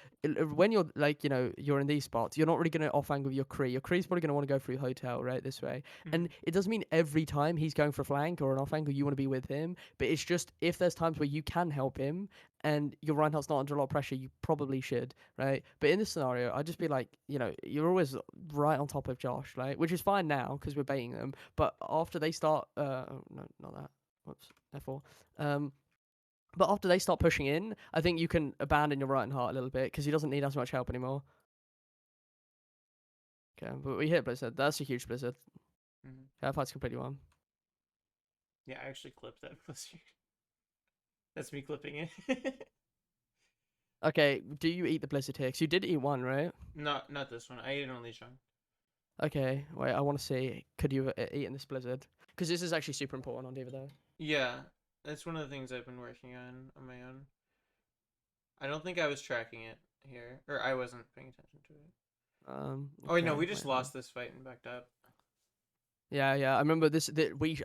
when you're like you're in these spots, you're not really going to off angle your Kree. Your Kree's probably going to want to go through hotel right this way, and it doesn't mean every time he's going for a flank or an off angle you want to be with him, but it's just if there's times where you can help him and your Reinhardt's not under a lot of pressure, you probably should, right? But in this scenario, I'd just be like, you're always right on top of Josh, right? Which is fine now because we're baiting them, but after they start, oh, no, not that. Whoops, F4. But after they start pushing in, I think you can abandon your Reinhardt a little bit because he doesn't need as much help anymore. Okay, but we hit Blizzard. That's a huge Blizzard. That fight's completely won. Yeah, I actually clipped that Blizzard. That's me clipping it. Okay, do you eat the Blizzard here? Because you did eat one, right? Not this one. I ate it on Lichang. Okay, wait, I want to see. Could you have eaten this Blizzard? Because this is actually super important on Diva, though. Yeah, that's one of the things I've been working on my own. I don't think I was tracking it here, or I wasn't paying attention to it. Oh wait, no, we just lost this fight and backed up. Yeah, I remember this.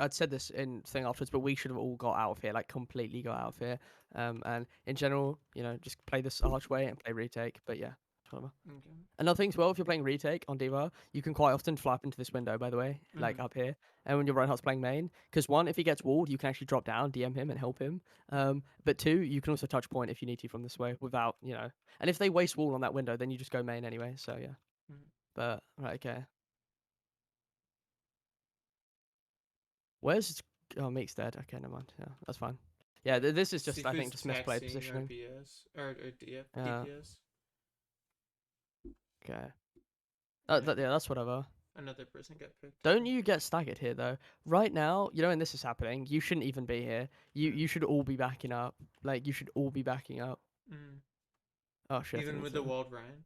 I'd said this in thing afterwards, but we should have all got out of here, like completely got out of here. And in general, just play this archway and play retake. But yeah, whatever. Okay. Another thing as well, if you're playing retake on Diva, you can quite often fly up into this window, by the way, like up here. And when your Reinhardt's playing main, because one, if he gets walled, you can actually drop down, DM him, and help him. But two, you can also touch point if you need to from this way without, And if they waste wall on that window, then you just go main anyway. So yeah. But right, okay. Where's Meek's dead? Okay, never mind. Yeah, that's fine. Yeah, this is just I think just misplayed positioning. RBS or Yeah. DPS. Okay. Yeah, that's whatever. Another person got picked. Don't you get staggered here though? Right now, when this is happening, you shouldn't even be here. You should all be backing up. Like you should all be backing up. Oh shit. Even with the walled Ryan.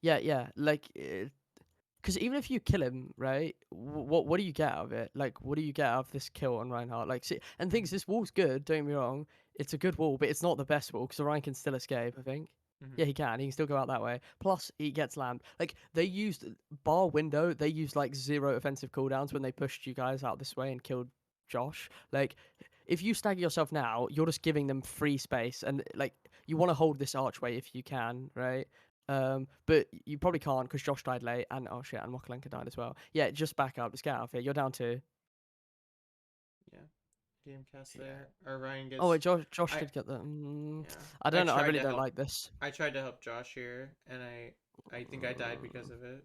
Yeah. Like, because even if you kill him, right? What do you get out of it? Like, what do you get out of this kill on Reinhardt? Like, see, and things. This wall's good. Don't get me wrong. It's a good wall, but it's not the best wall because Orion can still escape. I think. Yeah, he can. He can still go out that way. Plus, he gets lammed. Like, they used bar window. They used like 0 offensive cooldowns when they pushed you guys out this way and killed Josh. Like, if you stagger yourself now, you're just giving them free space, and like you want to hold this archway if you can, right? But you probably can't because Josh died late, and oh shit, and Mokalenka died as well. Yeah, just back up. Let's get out of here. You're down 2. Yeah. DM cast there. Or Ryan gets. Oh wait, Josh did get that. Yeah. I don't know. I really don't like this. I tried to help Josh here, and I think I died because of it.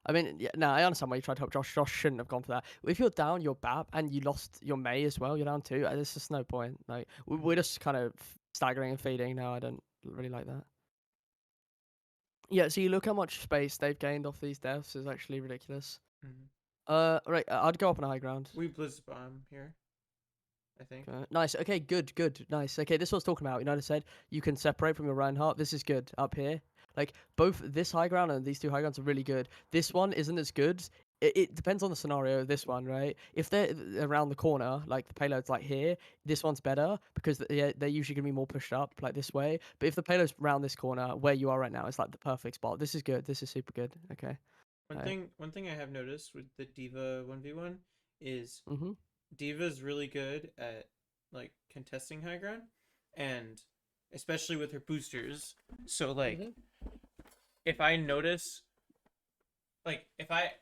I mean, yeah, no, I understand why you tried to help Josh. Josh shouldn't have gone for that. If you're down your BAP and you lost your May as well, you're down 2. There's just no point. Like we're just kind of staggering and feeding now. I don't really like that. Yeah, so you look how much space they've gained off these deaths is actually ridiculous. Right, I'd go up on a high ground. We blitz bomb here, I think. Nice. Okay, good. Nice. Okay, this is what I was talking about. I said you can separate from your Reinhardt. This is good up here. Like both this high ground and these 2 high grounds are really good. This one isn't as good. It depends on the scenario of this one, right? If they're around the corner, like the payload's like here, this one's better because they're usually going to be more pushed up like this way. But if the payload's around this corner where you are right now, it's like the perfect spot. This is good. This is super good. Okay. One thing I have noticed with the Diva 1v1 is Diva's really good at like contesting high ground, and especially with her boosters. So like if I notice, like if I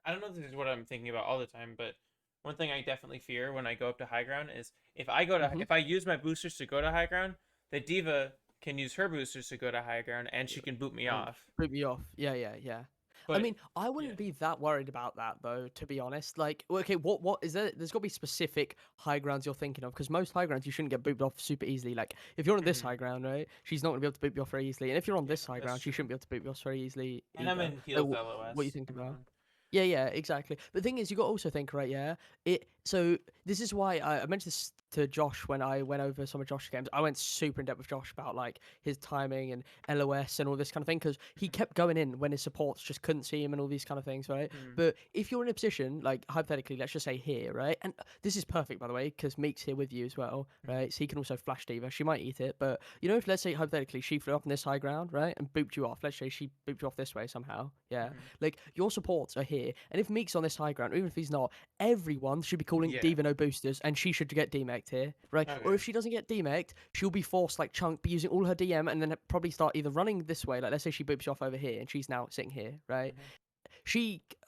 don't know if this is what I'm thinking about all the time, but one thing I definitely fear when I go up to high ground is if I go to if I use my boosters to go to high ground, the Diva can use her boosters to go to high ground, and she can boot me off. Boot me off. Yeah. But, I mean, I wouldn't be that worried about that though, to be honest. Like, okay, what is there? There's got to be specific high grounds you're thinking of, because most high grounds you shouldn't get booted off super easily. Like, if you're on this high ground, right, she's not gonna be able to boot you off very easily. And if you're on this high ground, she shouldn't be able to boot you off very easily. And I'm in heels LOS. What you think about? Yeah, exactly. But the thing is, you got to also think, right? Yeah, So this is why I mentioned this to Josh when I went over some of Josh's games. I went super in depth with Josh about like his timing and LOS and all this kind of thing because he kept going in when his supports just couldn't see him and all these kind of things, right? Mm. But if you're in a position like hypothetically, let's just say here, right? And this is perfect by the way because Meek's here with you as well, right? So he can also flash Diva. She might eat it, but you know if let's say hypothetically she flew up on this high ground, right, and booped you off. Let's say she booped you off this way somehow, yeah. Like your supports are here, and if Meek's on this high ground, even if he's not, everyone should be calling Yeah. Diva no boosters, and she should get demec'd here, right? Or Okay. if she doesn't get demec'd, she'll be forced like Chunk be using all her DM, and then probably start either running this way, like let's say she boops you off over here, and she's now sitting here, right?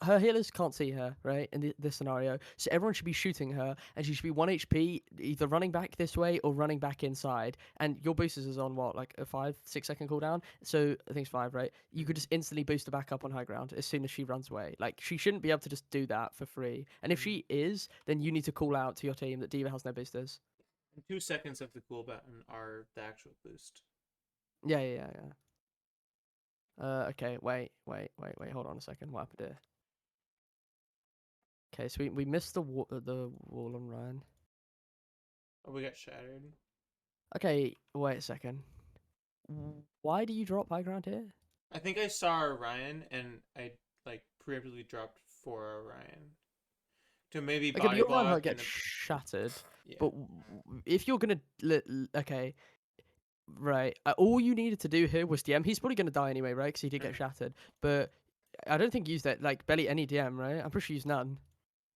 Her healers can't see her, right? In this scenario, so everyone should be shooting her, and she should be 1 HP, either running back this way or running back inside. And your boosters is on what, like a 5-6 second cooldown? So I think it's 5, right? You could just instantly boost her back up on high ground as soon as she runs away. Like she shouldn't be able to just do that for free. And if she is, then you need to call out to your team that Diva has no boosters. And 2 seconds of the cool button are the actual boost. Yeah. Okay, wait. Hold on a second. What happened here? Okay, so we missed the wall on Ryan. Oh, we got shattered. Okay, wait a second. Why do you drop high ground here? I think I saw Orion and I like preemptively dropped for Orion to maybe Okay, but body your block. Reinhardt gets and shattered. yeah. But if you're gonna, okay, right. All you needed to do here was DM. He's probably gonna die anyway, right? Because he did get shattered. But I don't think you used that like barely any DM, right? I'm pretty sure you used none.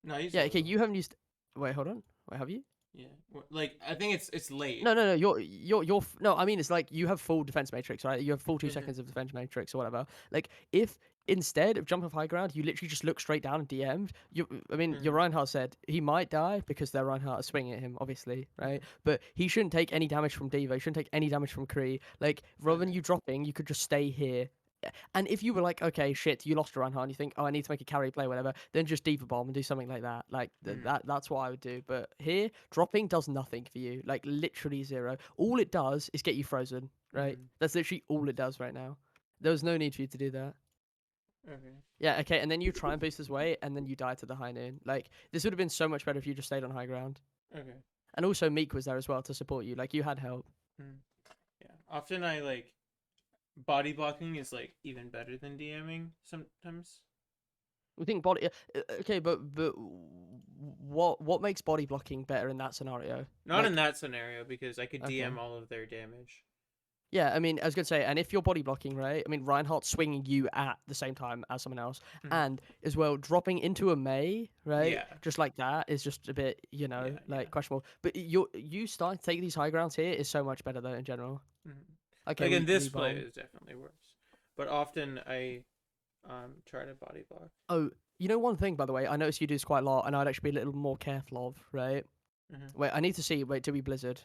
No, I used Yeah. a Okay, little. you haven't used. Wait, hold on. Wait, have you? Yeah. Like I think it's late. No. No, I mean it's like you have full defense matrix, right? You have full 2 seconds of defense matrix or whatever. Like if instead of jump off high ground, you literally just look straight down and DM'd. I mean, your Reinhardt said he might die because their Reinhardt is swinging at him, obviously, right? But he shouldn't take any damage from Diva. He shouldn't take any damage from Kree. Like rather than Okay. you dropping, you could just stay here. And if you were like, okay, shit, you lost your Reinhardt, and you think, oh, I need to make a carry play, whatever, then just Diva bomb and do something like that. Like that's what I would do. But here, dropping does nothing for you. Like literally zero. All it does is get you frozen. Right? That's literally all it does right now. There was no need for you to do that. Okay. Yeah, okay, and then you try and boost his way, and then you die to the high noon. Like this would have been so much better if you just stayed on high ground. Okay. And also Meek was there as well to support you. Like you had help. Yeah. Often I like body blocking is like even better than DMing sometimes. We think body. Okay, but what makes body blocking better in that scenario? Not Like, in that scenario because I could DM Okay. all of their damage. Yeah, I mean, I was gonna say, and if you're body blocking, right? I mean, Reinhardt's swinging you at the same time as someone else, and as well dropping into a Mei, right? Yeah. Just like that is just a bit, Yeah. questionable. But you starting to take these high grounds here is so much better though in general. Okay, Like in this we play bomb. is definitely worse. But often I try to body block. Oh, you know one thing by the way, I noticed you do this quite a lot, and I'd actually be a little more careful of, right? Wait, I need to see. Wait, do we Blizzard?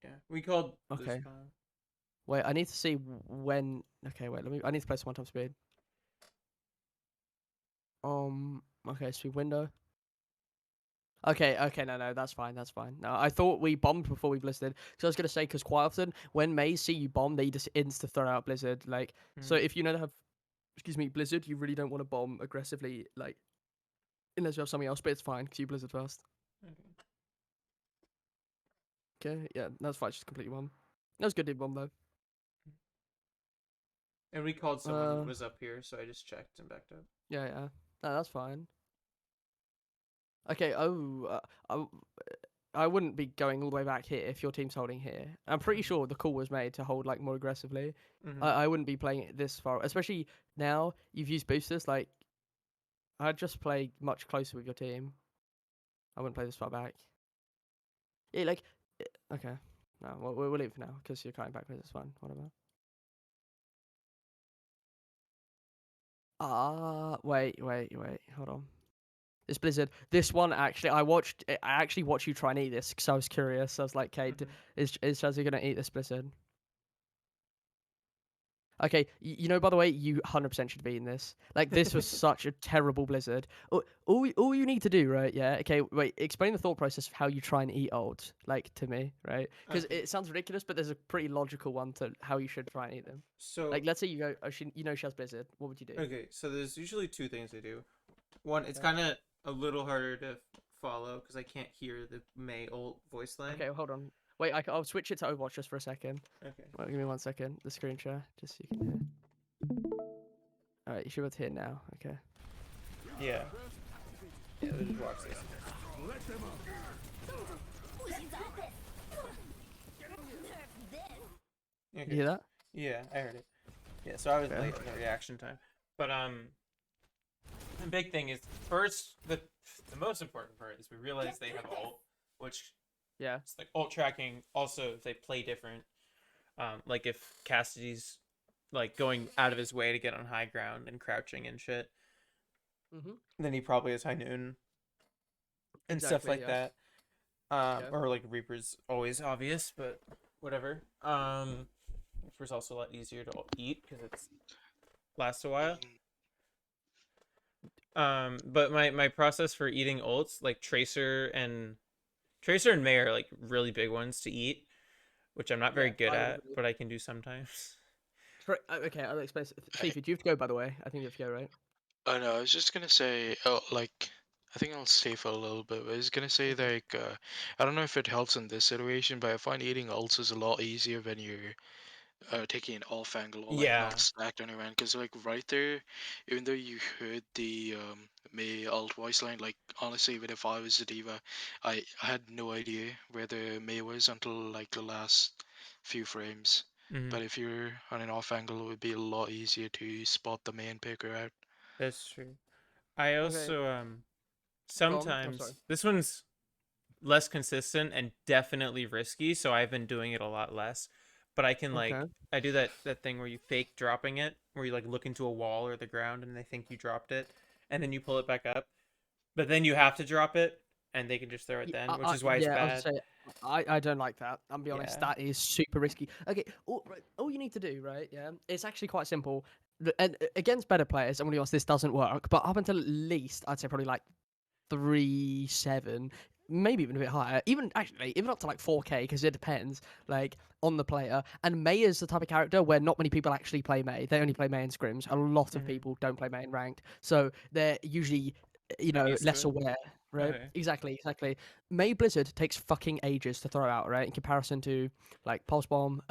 Yeah. We called Okay. this Wait, I need to see when. Okay, wait. I need to place 1 time speed. Okay, speed window. Okay, no, that's fine. No, I thought we bombed before we blizzarded. Because I was gonna say, because quite often when Mays see you bomb, they just insta throw out blizzard. Like, so if you know to have, excuse me, blizzard, you really don't want to bomb aggressively, like, unless you have something else. But it's fine because you blizzard first. Okay, yeah, that's fine. Just completely bomb. That was good, did bomb though. And we called someone who was up here, so I just checked and backed up. Yeah. No, that's fine. Okay. I wouldn't be going all the way back here if your team's holding here. I'm pretty sure the call was made to hold like more aggressively. I wouldn't be playing it this far, especially now you've used boosters. Like, I'd just play much closer with your team. I wouldn't play this far back. Yeah, like, okay, no, we'll leave it for now because you're coming backwards. It's fine, whatever. Wait, hold on. This Blizzard, this one actually, I actually watched you try and eat this because I was curious. I was like, okay, is Shazzy gonna eat this Blizzard? Okay, you know, by the way, you 100% should be in this. Like, this was such a terrible Blizzard. All you need to do, right? Yeah. Okay. Wait. Explain the thought process of how you try and eat ults, like to me, right? Because it sounds ridiculous, but there's a pretty logical one to how you should try and eat them. So Like, let's say you go, oh, she has Blizzard. What would you do? okay, so there's usually two things I do. One, it's kind of a little harder to follow because I can't hear the May ult voice line. Okay, hold on. Wait, I'll switch it to Overwatch just for a second. Okay. Wait, give me 1 second. The screen share, just so you can hear. All right, you should be able to hear now. Okay. Yeah. Yeah, we'll just watch this. You Okay. hear that? Yeah, I heard it. Yeah, so I was Okay. late in the reaction time. But the big thing is first the most important part is we realize they have ult, which Yeah. it's like ult tracking. Also, if they play different, like if Cassidy's like going out of his way to get on high ground and crouching and shit, then he probably has high noon and stuff Exactly, like yeah. that. Yeah. Or like Reaper's always obvious, but whatever. Reaper's also a lot easier to eat because it's lasts a while. But my process for eating ults, like Tracer and May are like really big ones to eat, which I'm not very Yeah, good I would at, agree. but I can do sometimes. Okay, I'll explain. Fifi, do you have to go, by the way? I think you have to go, right? Oh no, I was just gonna say, oh, like, I think I'll stay for a little bit. But I was gonna say, Okay. like, I don't know if it helps in this situation, but I find eating ults is a lot easier when you're taking an off angle or like Yeah. not stacked on your end. Because like right there, even though you heard the May alt voice line, like honestly, even if I was a diva, I had no idea where the May was until like the last few frames. Hmm. But if you're on an off angle, it would be a lot easier to spot the main picker out. That's true. I Okay. also Go on. I'm sorry. sometimes this one's less consistent and definitely risky, so I've been doing it a lot less. But I can Okay. like I do that thing where you fake dropping it, where you like look into a wall or the ground and they think you dropped it, and then you pull it back up. But then you have to drop it, and they can just throw it then, which is why it's Yeah, I was bad. gonna say, I don't like that. I'm be honest, Yeah. that is super risky. Okay, all you need to do, right? Yeah, it's actually quite simple. And against better players, I'm gonna be honest, this doesn't work. But up until at least, I'd say probably like 3.7, maybe even a bit higher. Even actually, even up to like 4K, because it depends, like on the player. And May is the type of character where not many people actually play May. They only play May in scrims. A lot of Mhm. people don't play May in ranked, so they're usually, Not used to less it. aware. Right? Okay. Exactly. May Blizzard takes fucking ages to throw out, right? In comparison to like Pulse Bomb,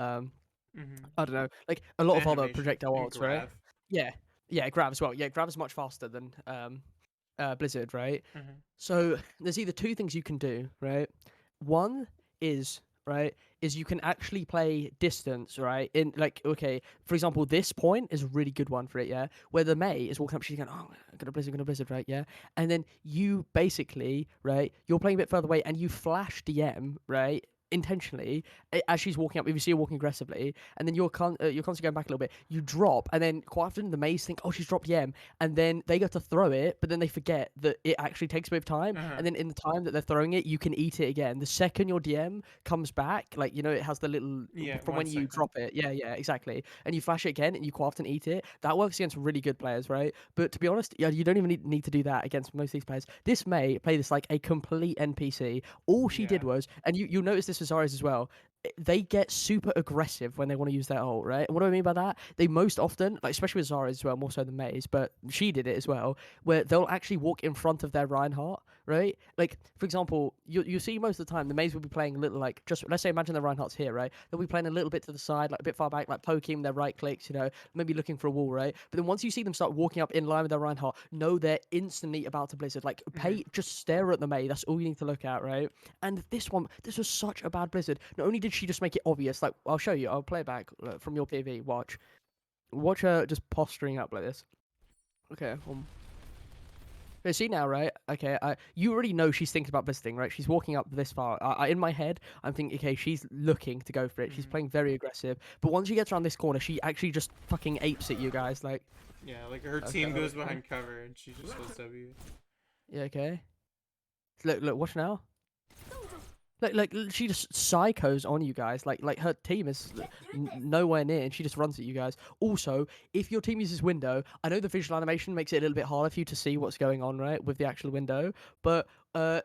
Mm-hmm. I don't know, like a lot of other Animation projectile and ults, right? grab. Yeah, yeah, Grav as well. Yeah, Grav is much faster than Blizzard, right? Mm-hmm. So there's either two things you can do, right? One is right is you can actually play distance, right? In like, okay, for example, this point is a really good one for it, yeah. Where the May is walking up, she's going, oh, I'm gonna blizzard, right? Yeah, and then you basically, right, you're playing a bit further away, and you flash DM, right? Intentionally as she's walking up, if you see her walking aggressively, and then you're constantly going back a little bit, you drop, and then quite often the Mays think, oh, she's dropped DM, and then they go to throw it, but then they forget that it actually takes a bit of time, Uh-huh. and then in the time that they're throwing it, you can eat it again. The second your DM comes back, like, it has the little, Yeah, from 1 when you second. drop it, yeah, exactly, and you flash it again, and you quite often eat it. That works against really good players, right? But to be honest, yeah, you don't even need to do that against most of these players. This May play this like a complete NPC. All she did Yeah. was, and you'll notice this with Zarya's as well, they get super aggressive when they want to use their ult, right? And what do I mean by that? They most often, like especially with Zarya as well, more so than Maze, but she did it as well, where they'll actually walk in front of their Reinhardt, right? Like, for example, you see most of the time the Maze will be playing a little, like, just let's say imagine the Reinhardt's here, right? They'll be playing a little bit to the side, like a bit far back, like poking their right clicks, maybe looking for a wall, right? But then once you see them start walking up in line with their Reinhardt, know they're instantly about to blizzard. Like, just stare at the May. That's all you need to look at, right? And this was such a bad blizzard. Not only did she just make it obvious, like, I'll show you, I'll play it back from your PV. Watch her just posturing up like this. Okay, okay, see now, right? Okay, you already know she's thinking about blizzarding, right? She's walking up this far. In my head, I'm thinking, okay, she's looking to go for it. She's playing very aggressive. But once she gets around this corner, she actually just fucking apes at you guys. Like, Yeah, like her Okay, team hold goes on. behind cover and she just goes W. yeah, okay. Look, watch now. Like she just psychos on you guys. Like her team is nowhere near, and she just runs at you guys. Also, if your team uses window, I know the visual animation makes it a little bit harder for you to see what's going on, right, with the actual window. But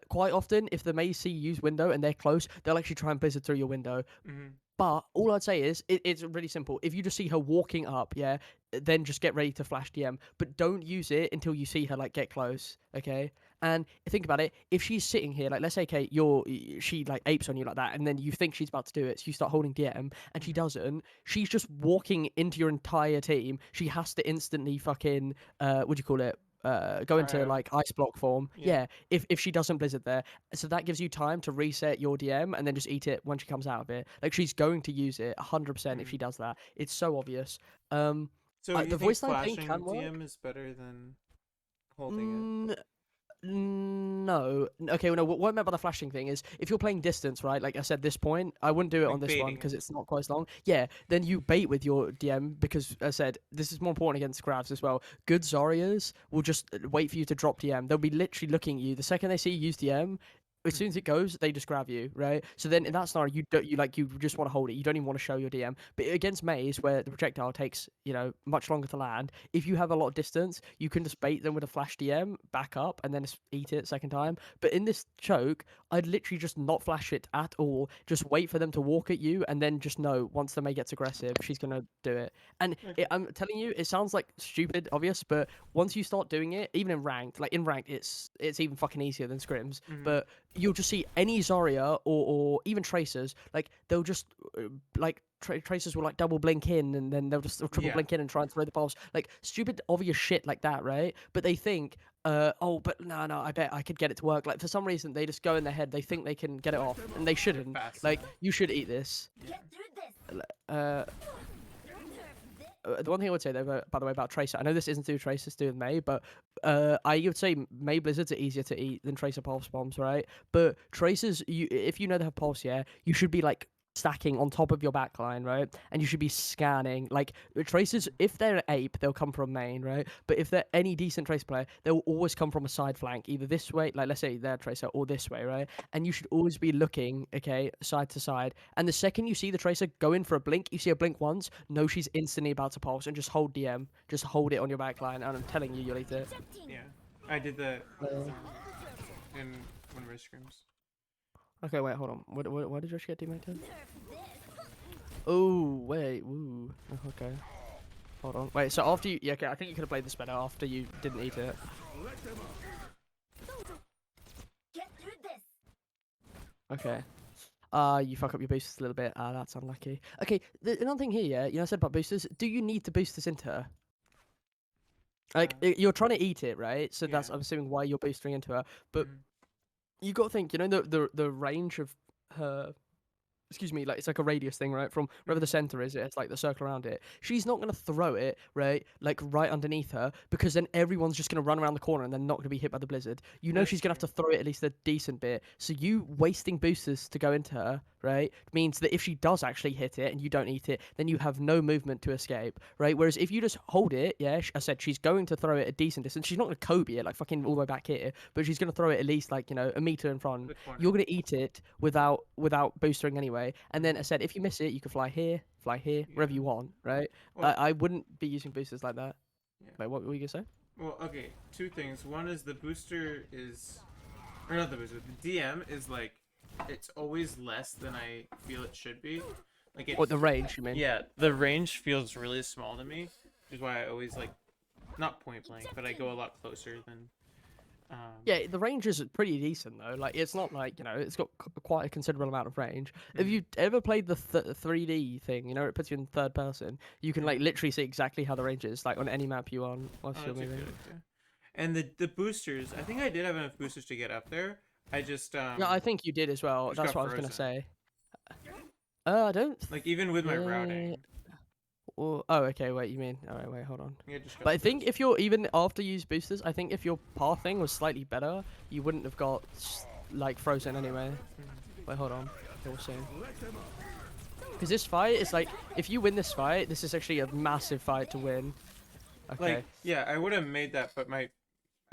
quite often, if the Maze see you use window and they're close, they'll actually try and blizzard through your window. Mm-hmm. But all I'd say is it's really simple. If you just see her walking up, yeah, then just get ready to flash DM. But don't use it until you see her like get close, okay? And think about it, if she's sitting here, like let's say, okay, she like apes on you like that, and then you think she's about to do it, so you start holding DM, and she doesn't. She's just walking into your entire team. She has to instantly fucking what do you call it? Go into Cryo. like ice block form. Yeah. Yeah, if she doesn't blizzard there, so that gives you time to reset your DM and then just eat it when she comes out of it. Like she's going to use it 100% if she does that. It's so obvious. So you The think voice line thing flashing can work. DM is better than holding Mm, no. Okay, well, no. What I meant by the flashing thing is if you're playing distance, right? Like I said, this point, I wouldn't do it Like on this one baiting because it. it's not quite as long. Yeah, then you bait with your DM because I said this is more important against Gravs as well. Good Zarias will just wait for you to drop DM. They'll be literally looking at you. The second they see you use DM, as soon as it goes, they just grab you, right? So then in that scenario, you just want to hold it. You don't even want to show your DM. But against Maze, where the projectile takes much longer to land, if you have a lot of distance, you can just bait them with a flash DM, back up, and then just eat it second time. But in this choke, I'd literally just not flash it at all. Just wait for them to walk at you, and then just know once the May gets aggressive, she's gonna do it. And Okay. I'm telling you, it sounds like stupid, obvious, but once you start doing it, even in ranked, like in ranked, it's even fucking easier than scrims. But you'll just see any Zarya or even Tracers, like they'll just Tracers will like double blink in and then they'll just triple Yeah. blink in and try and throw the pulse, like stupid obvious shit like that, right? But they think, oh, but no, I bet I could get it to work. Like for some reason they just go in their head, they think they can get it off, and they shouldn't. Fast Like enough. you should eat this. Yeah. Uh, the one thing I would say though, by the way, about Tracer, I know this isn't to do with Tracer, it's to do with May, but I would say May Blizzards are easier to eat than Tracer Pulse Bombs, right? But Tracers, if you know they have Pulse, yeah, you should be like stacking on top of your backline, right? And you should be scanning. Like Tracers, if they're an ape, they'll come from main, right? But if they're any decent Tracer player, they'll always come from a side flank, either this way, like let's say they're Tracer, or this way, right? And you should always be looking, okay, side to side. And the second you see the Tracer go in for a blink, you see a blink once, know she's instantly about to pulse, and just hold DM. Just hold it on your backline, and I'm telling you, you'll eat it. Yeah. I did that Uh, in one of our scrims. Okay, wait, hold on. Why did Josh get demoted? Oh, wait, ooh. Okay. Hold on. Wait, so after you... Yeah, okay, I think you could have played this better after you didn't eat it. Okay. You fuck up your boosters a little bit. That's unlucky. Okay, another thing here, yeah, I said about boosters. Do you need to boost this into her? Like, you're trying to eat it, right? So that's, Yeah. I'm assuming, why you're boosting into her. But Mhm. you got to think, the range of her... Excuse me, like it's like a radius thing, right? From wherever the center is, it's like the circle around it. She's not gonna throw it, right? Like right underneath her, because then everyone's just gonna run around the corner and they're not gonna be hit by the blizzard. You know That's she's gonna true. have to throw it at least a decent bit. So you wasting boosters to go into her, right? Means that if she does actually hit it and you don't eat it, then you have no movement to escape, right? Whereas if you just hold it, yeah, I said she's going to throw it a decent distance. She's not gonna Kobe it like fucking all the way back here, but she's gonna throw it at least like a meter in front. The corner. You're gonna eat it without boostering anyway. And then I said if you miss it, you can fly here, wherever Yeah. you want, right? Well, I wouldn't be using boosters like that. Yeah. Wait, what were you gonna say? well, okay. Two things. One is the booster is, or not the booster. The DM is like, it's always less than I feel it should be. Like it. What, the range, you mean? Yeah, the range feels really small to me, which is why I always like, not point blank, but I go a lot closer than. Yeah, the range is pretty decent though. Like, it's not like it's got quite a considerable amount of range. If you ever played the 3D thing, it puts you in third person. You can like literally see exactly how the range is, like on any map you on. Whilst Oh, you're that's a moving. good idea. And the boosters, I think I did have enough boosters to get up there. I just Yeah, I think you did as well. just That's got what I was gonna frozen. say. I don't. Like even with my Yeah. routing, Oh, okay. Wait, you mean? All right, wait, hold on. I just got But I think frozen. if you're even after you use boosters, I think if your pathing was slightly better, you wouldn't have got like frozen anyway. Wait, hold on. Okay, we'll see. Because this fight is like, if you win this fight, this is actually a massive fight to win. Okay. Like yeah, I would have made that, but I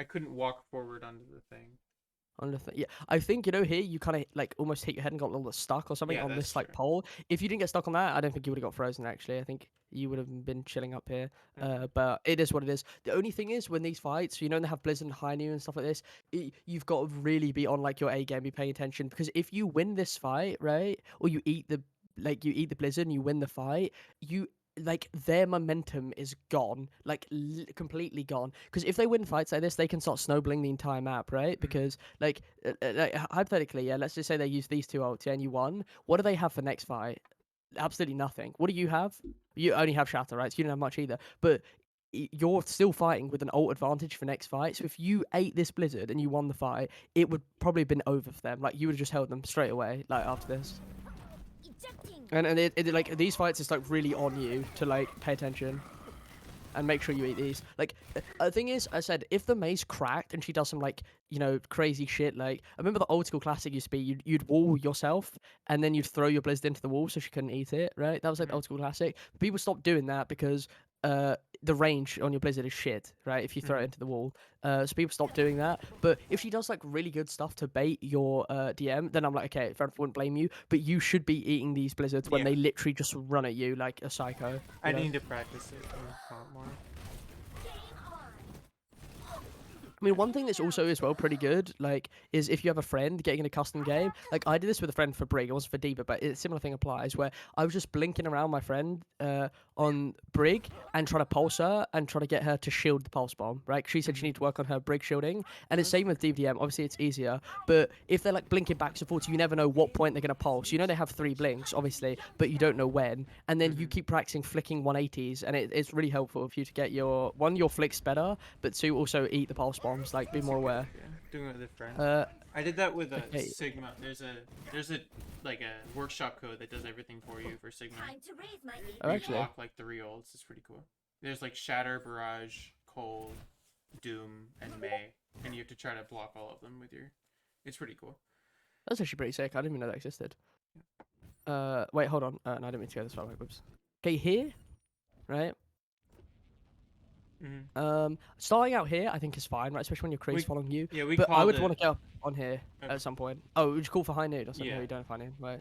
couldn't walk forward onto the thing. Yeah, I think here you kind of like almost hit your head and got a little bit stuck or something Yeah, on that's this like true. pole. If you didn't get stuck on that, I don't think you would have got frozen. Actually, I think you would have been chilling up here. Okay. But it is what it is. The only thing is when these fights, they have Blizzard and High Noon and stuff like this, you've got to really be on like your A game, be paying attention because if you win this fight, right, or you eat the Blizzard and you win the fight, you like their momentum is gone, like completely gone. Because if they win fights like this, they can start snowballing the entire map, right? Because like, hypothetically, yeah, let's just say they use these two ults, yeah, and you won. What do they have for next fight? Absolutely nothing. What do you have? You only have Shatter, right? So you don't have much either. But you're still fighting with an ult advantage for next fight. So if you ate this Blizzard and you won the fight, it would probably have been over for them. Like you would have just held them straight away, like after this. And like these fights is like really on you to like pay attention and make sure you eat these. Like the thing is, I said if the May's cracked and she does some like crazy shit. Like I remember the old school classic used to be you'd wall yourself and then you'd throw your Blizzard into the wall so she couldn't eat it. Right? That was like the old school classic. People stopped doing that because the range on your Blizzard is shit, right? If you throw it into the wall, so people stop doing that. But if she does like really good stuff to bait your DM, then I'm like, okay, fair enough, I wouldn't blame you. But you should be eating these Blizzards when they literally just run at you like a psycho. I need to practice it in comp more. I mean, one thing that's also as well pretty good, like, is if you have a friend getting in a custom game. Like, I did this with a friend for Brig. It wasn't for Diva, but a similar thing applies. Where I was just blinking around my friend on Brig and trying to pulse her and trying to get her to shield the pulse bomb. Right? She said she needed to work on her Brig shielding, and it's same with DVDM. Obviously, it's easier, but if they're like blinking back and forth, you never know what point they're gonna pulse. You know they have 3 blinks, obviously, but you don't know when. And then you keep practicing flicking 180s, and it's really helpful for you to get your flicks better, but 2 also eat the pulse bombs. Like, be more aware. Doing it with a friend. I did that with a okay. Sigma. There's a like a workshop code that does everything for you for Sigma. Oh, actually. You block like 3 ults. It's pretty cool. There's like Shatter, Barrage, Cold, Doom, and May, and you have to try to block all of them with your. It's pretty cool. That's actually pretty sick. I didn't even know that existed. Wait, hold on. No, I didn't mean to go this far. Wait, whoops. Okay, here, right? Starting out here, I think is fine, right? Especially when your cree's following you. Yeah, we. But I would it... want to get up on here at some point. Oh, would you call for high noon or something? Yeah. No, you don't have high noon, right?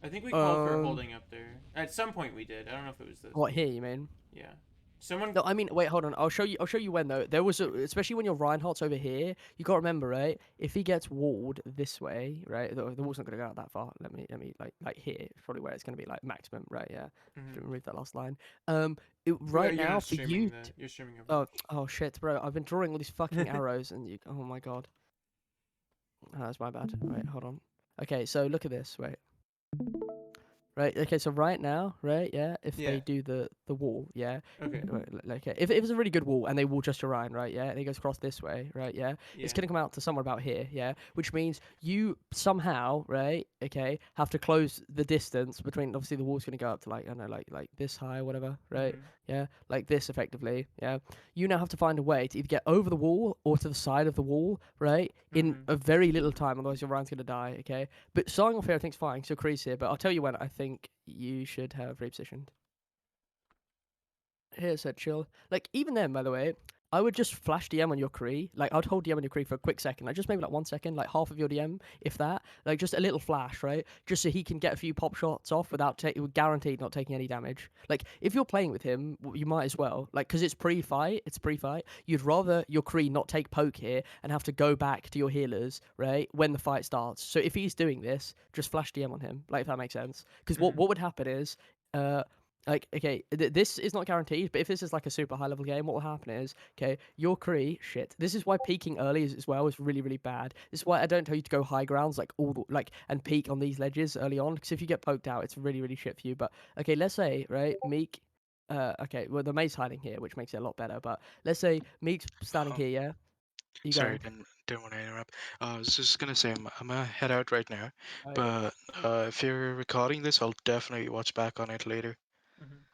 I think we called for holding up there. At some point we did. I don't know if it was this. What, here, you mean? Yeah. Someone. No, I mean, wait, hold on. I'll show you when though. There was especially when your Reinhardt's over here. You got to remember, right? If he gets walled this way, right? The wall's not gonna go out that far. Let me like here. It's probably where it's gonna be like maximum, right? Yeah. Remove that last line. Right now for you. You're streaming over. Oh shit, bro! I've been drawing all these fucking arrows, and you. Oh my god. Oh, that's my bad. Wait, hold on. Okay, so look at this. Wait. Right. Okay. So right now, right? Yeah. If they do the wall, yeah. Okay. Like, if it's a really good wall and they wall just Orion, right? Yeah. And it goes across this way, right? Yeah. It's gonna come out to somewhere about here, yeah. Which means you somehow, right? Okay, have to close the distance between. Obviously, the wall's gonna go up to like I don't know, like this high or whatever, right? Yeah. Like this, effectively. Yeah. You now have to find a way to either get over the wall or to the side of the wall, right? In a very little time, otherwise your Orion's gonna die. Okay. But starting off here, I think's fine. So Crease here, but I'll tell you when I think you should have repositioned. Here said chill. Like even then, by the way, I would just flash DM on your Kree. Like I'd hold DM on your Kree for a quick second, like just maybe like 1 second, like half of your DM, if that. Like just a little flash, right? Just so he can get a few pop shots off without guaranteed not taking any damage. Like if you're playing with him, you might as well. Like because it's pre-fight. You'd rather your Kree not take poke here and have to go back to your healers, right? When the fight starts. So if he's doing this, just flash DM on him. Like if that makes sense. Because what would happen is, like, okay, this is not guaranteed, but if this is like a super high level game, what will happen is, okay, your Kree, shit. This is why peeking early as well is really, really bad. This is why I don't tell you to go high grounds, like, and peek on these ledges early on, because if you get poked out, it's really, really shit for you. But, okay, let's say, right, Meek, okay, well, the May's hiding here, which makes it a lot better, but let's say Meek's standing here, yeah? Sorry, didn't want to interrupt. I was just gonna say I'm gonna head out right now, but if you're recording this, I'll definitely watch back on it later.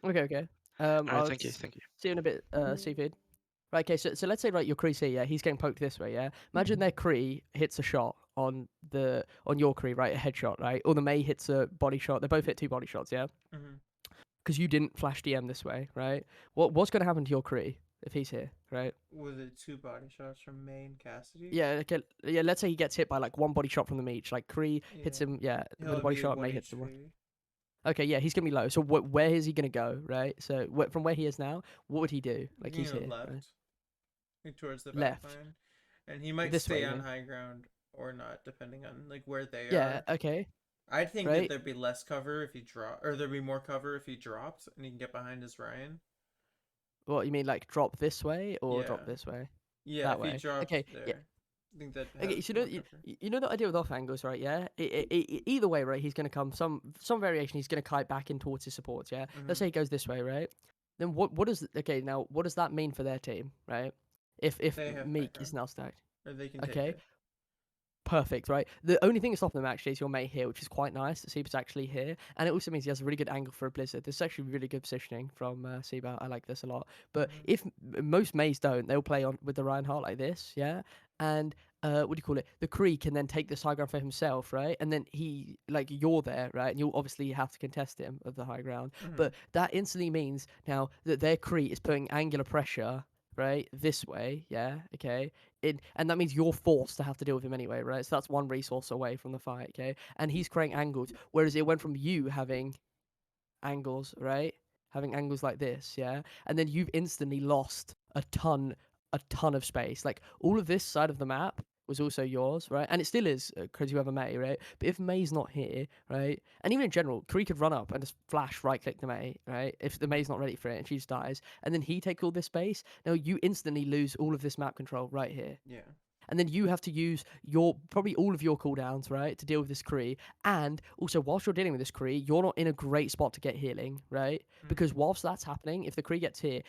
Okay. Alright, I'll thank you. see you in a bit, Seafood. Right, okay, so let's say, right, your Kree's here, yeah, he's getting poked this way, yeah? Imagine their Kree hits a shot on your Kree, right, a headshot, right? Or the May hits a body shot. They both hit 2 body shots, yeah? Because you didn't flash DM this way, right? What's going to happen to your Kree if he's here, right? Was it 2 body shots from May and Cassidy? Yeah, okay, yeah, let's say he gets hit by, like, 1 body shot from them each. Like, Kree hits him, with a body shot, May hits him. Okay, yeah, he's gonna be low. So where is he gonna go, right? So from where he is now, what would he do? Like he's here, left, right? like towards the left, back line, and he might this stay way, on high ground or not, depending on like where they are. Yeah, okay. I'd think that right? there'd be less cover if he drop, or there'd be more cover if he dropped, and he can get behind his Ryan. What you mean, like drop this way or Yeah, drop this way? yeah. That If he way. dropped Okay, yeah. there, I think that Okay, have so more cover. you know the idea with off angles, right? Yeah. Either way, right? He's gonna come some variation. He's gonna kite back in towards his supports. Yeah. Let's Mm-hmm. say he goes this way, right? Then what does okay now? What does that mean for their team, right? If They have Meek is background, now stacked, or they can take okay, it. perfect, right? The only thing that's stopping them actually is your mate here, which is quite nice that Seba's actually here, and it also means he has a really good angle for a blizzard. This is actually really good positioning from Seba. I like this a lot. But Mm-hmm. if most mays don't, they'll play on with the Reinhardt like this, yeah, and what do you call it? The Kree can then take this high ground for himself, right? And then he, like, you're there, right? And you'll obviously have to contest him of the high ground. Mm-hmm. But that instantly means now that their Kree is putting angular pressure, right, this way, yeah, okay, and that means you're forced to have to deal with him anyway, right? So that's one resource away from the fight, okay? And he's creating angles, whereas it went from you having angles, right? Having angles like this, yeah? And then you've instantly lost a ton of space. Like all of this side of the map was also yours, right? And it still is because you have a May, right? But if May's not here, right? And even in general, Kree could run up and just flash right click the May, right? If the May's not ready for it and she just dies, and then he takes all this space, now you instantly lose all of this map control right here. Yeah. And then you have to use your probably all of your cooldowns, right, to deal with this Kree. And also, whilst you're dealing with this Kree, you're not in a great spot to get healing, right? Mm-hmm. Because whilst that's happening, if the Kree gets here,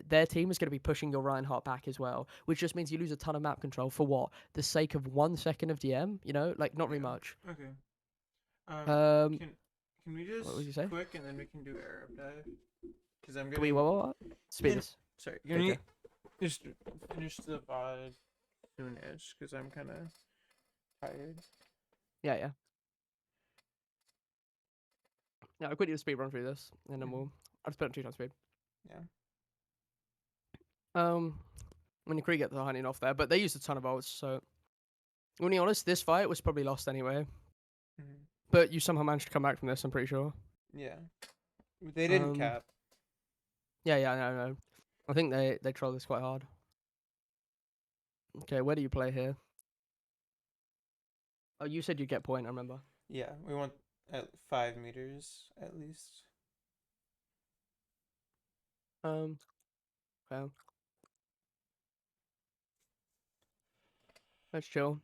their team is going to be pushing your Reinhardt back as well, which just means you lose a ton of map control for what? The sake of 1 second of DM, you know, like not very Yeah. much. Okay. Um, Can we what would just you say? quick and then we can do Arab dive? Because I'm Can we getting. what? Speed Can, this. sorry. Okay, Can we okay. just finish the VOD soonish? Because I'm kind of tired. Yeah, yeah. Yeah, I'll quickly speed run through this, and then Mhm. I'll just put it on 2 times speed. Yeah. When the Kree get the hunting off there, but they used a ton of ults, so to be honest, this fight was probably lost anyway. Hmm. But you somehow managed to come back from this, I'm pretty sure. Yeah. They didn't Um, cap. yeah, I know. I think they troll this quite hard. Okay, where do you play here? Oh, you said you'd get point, I remember. Yeah. We want at 5 meters at least. Okay. Let's chill.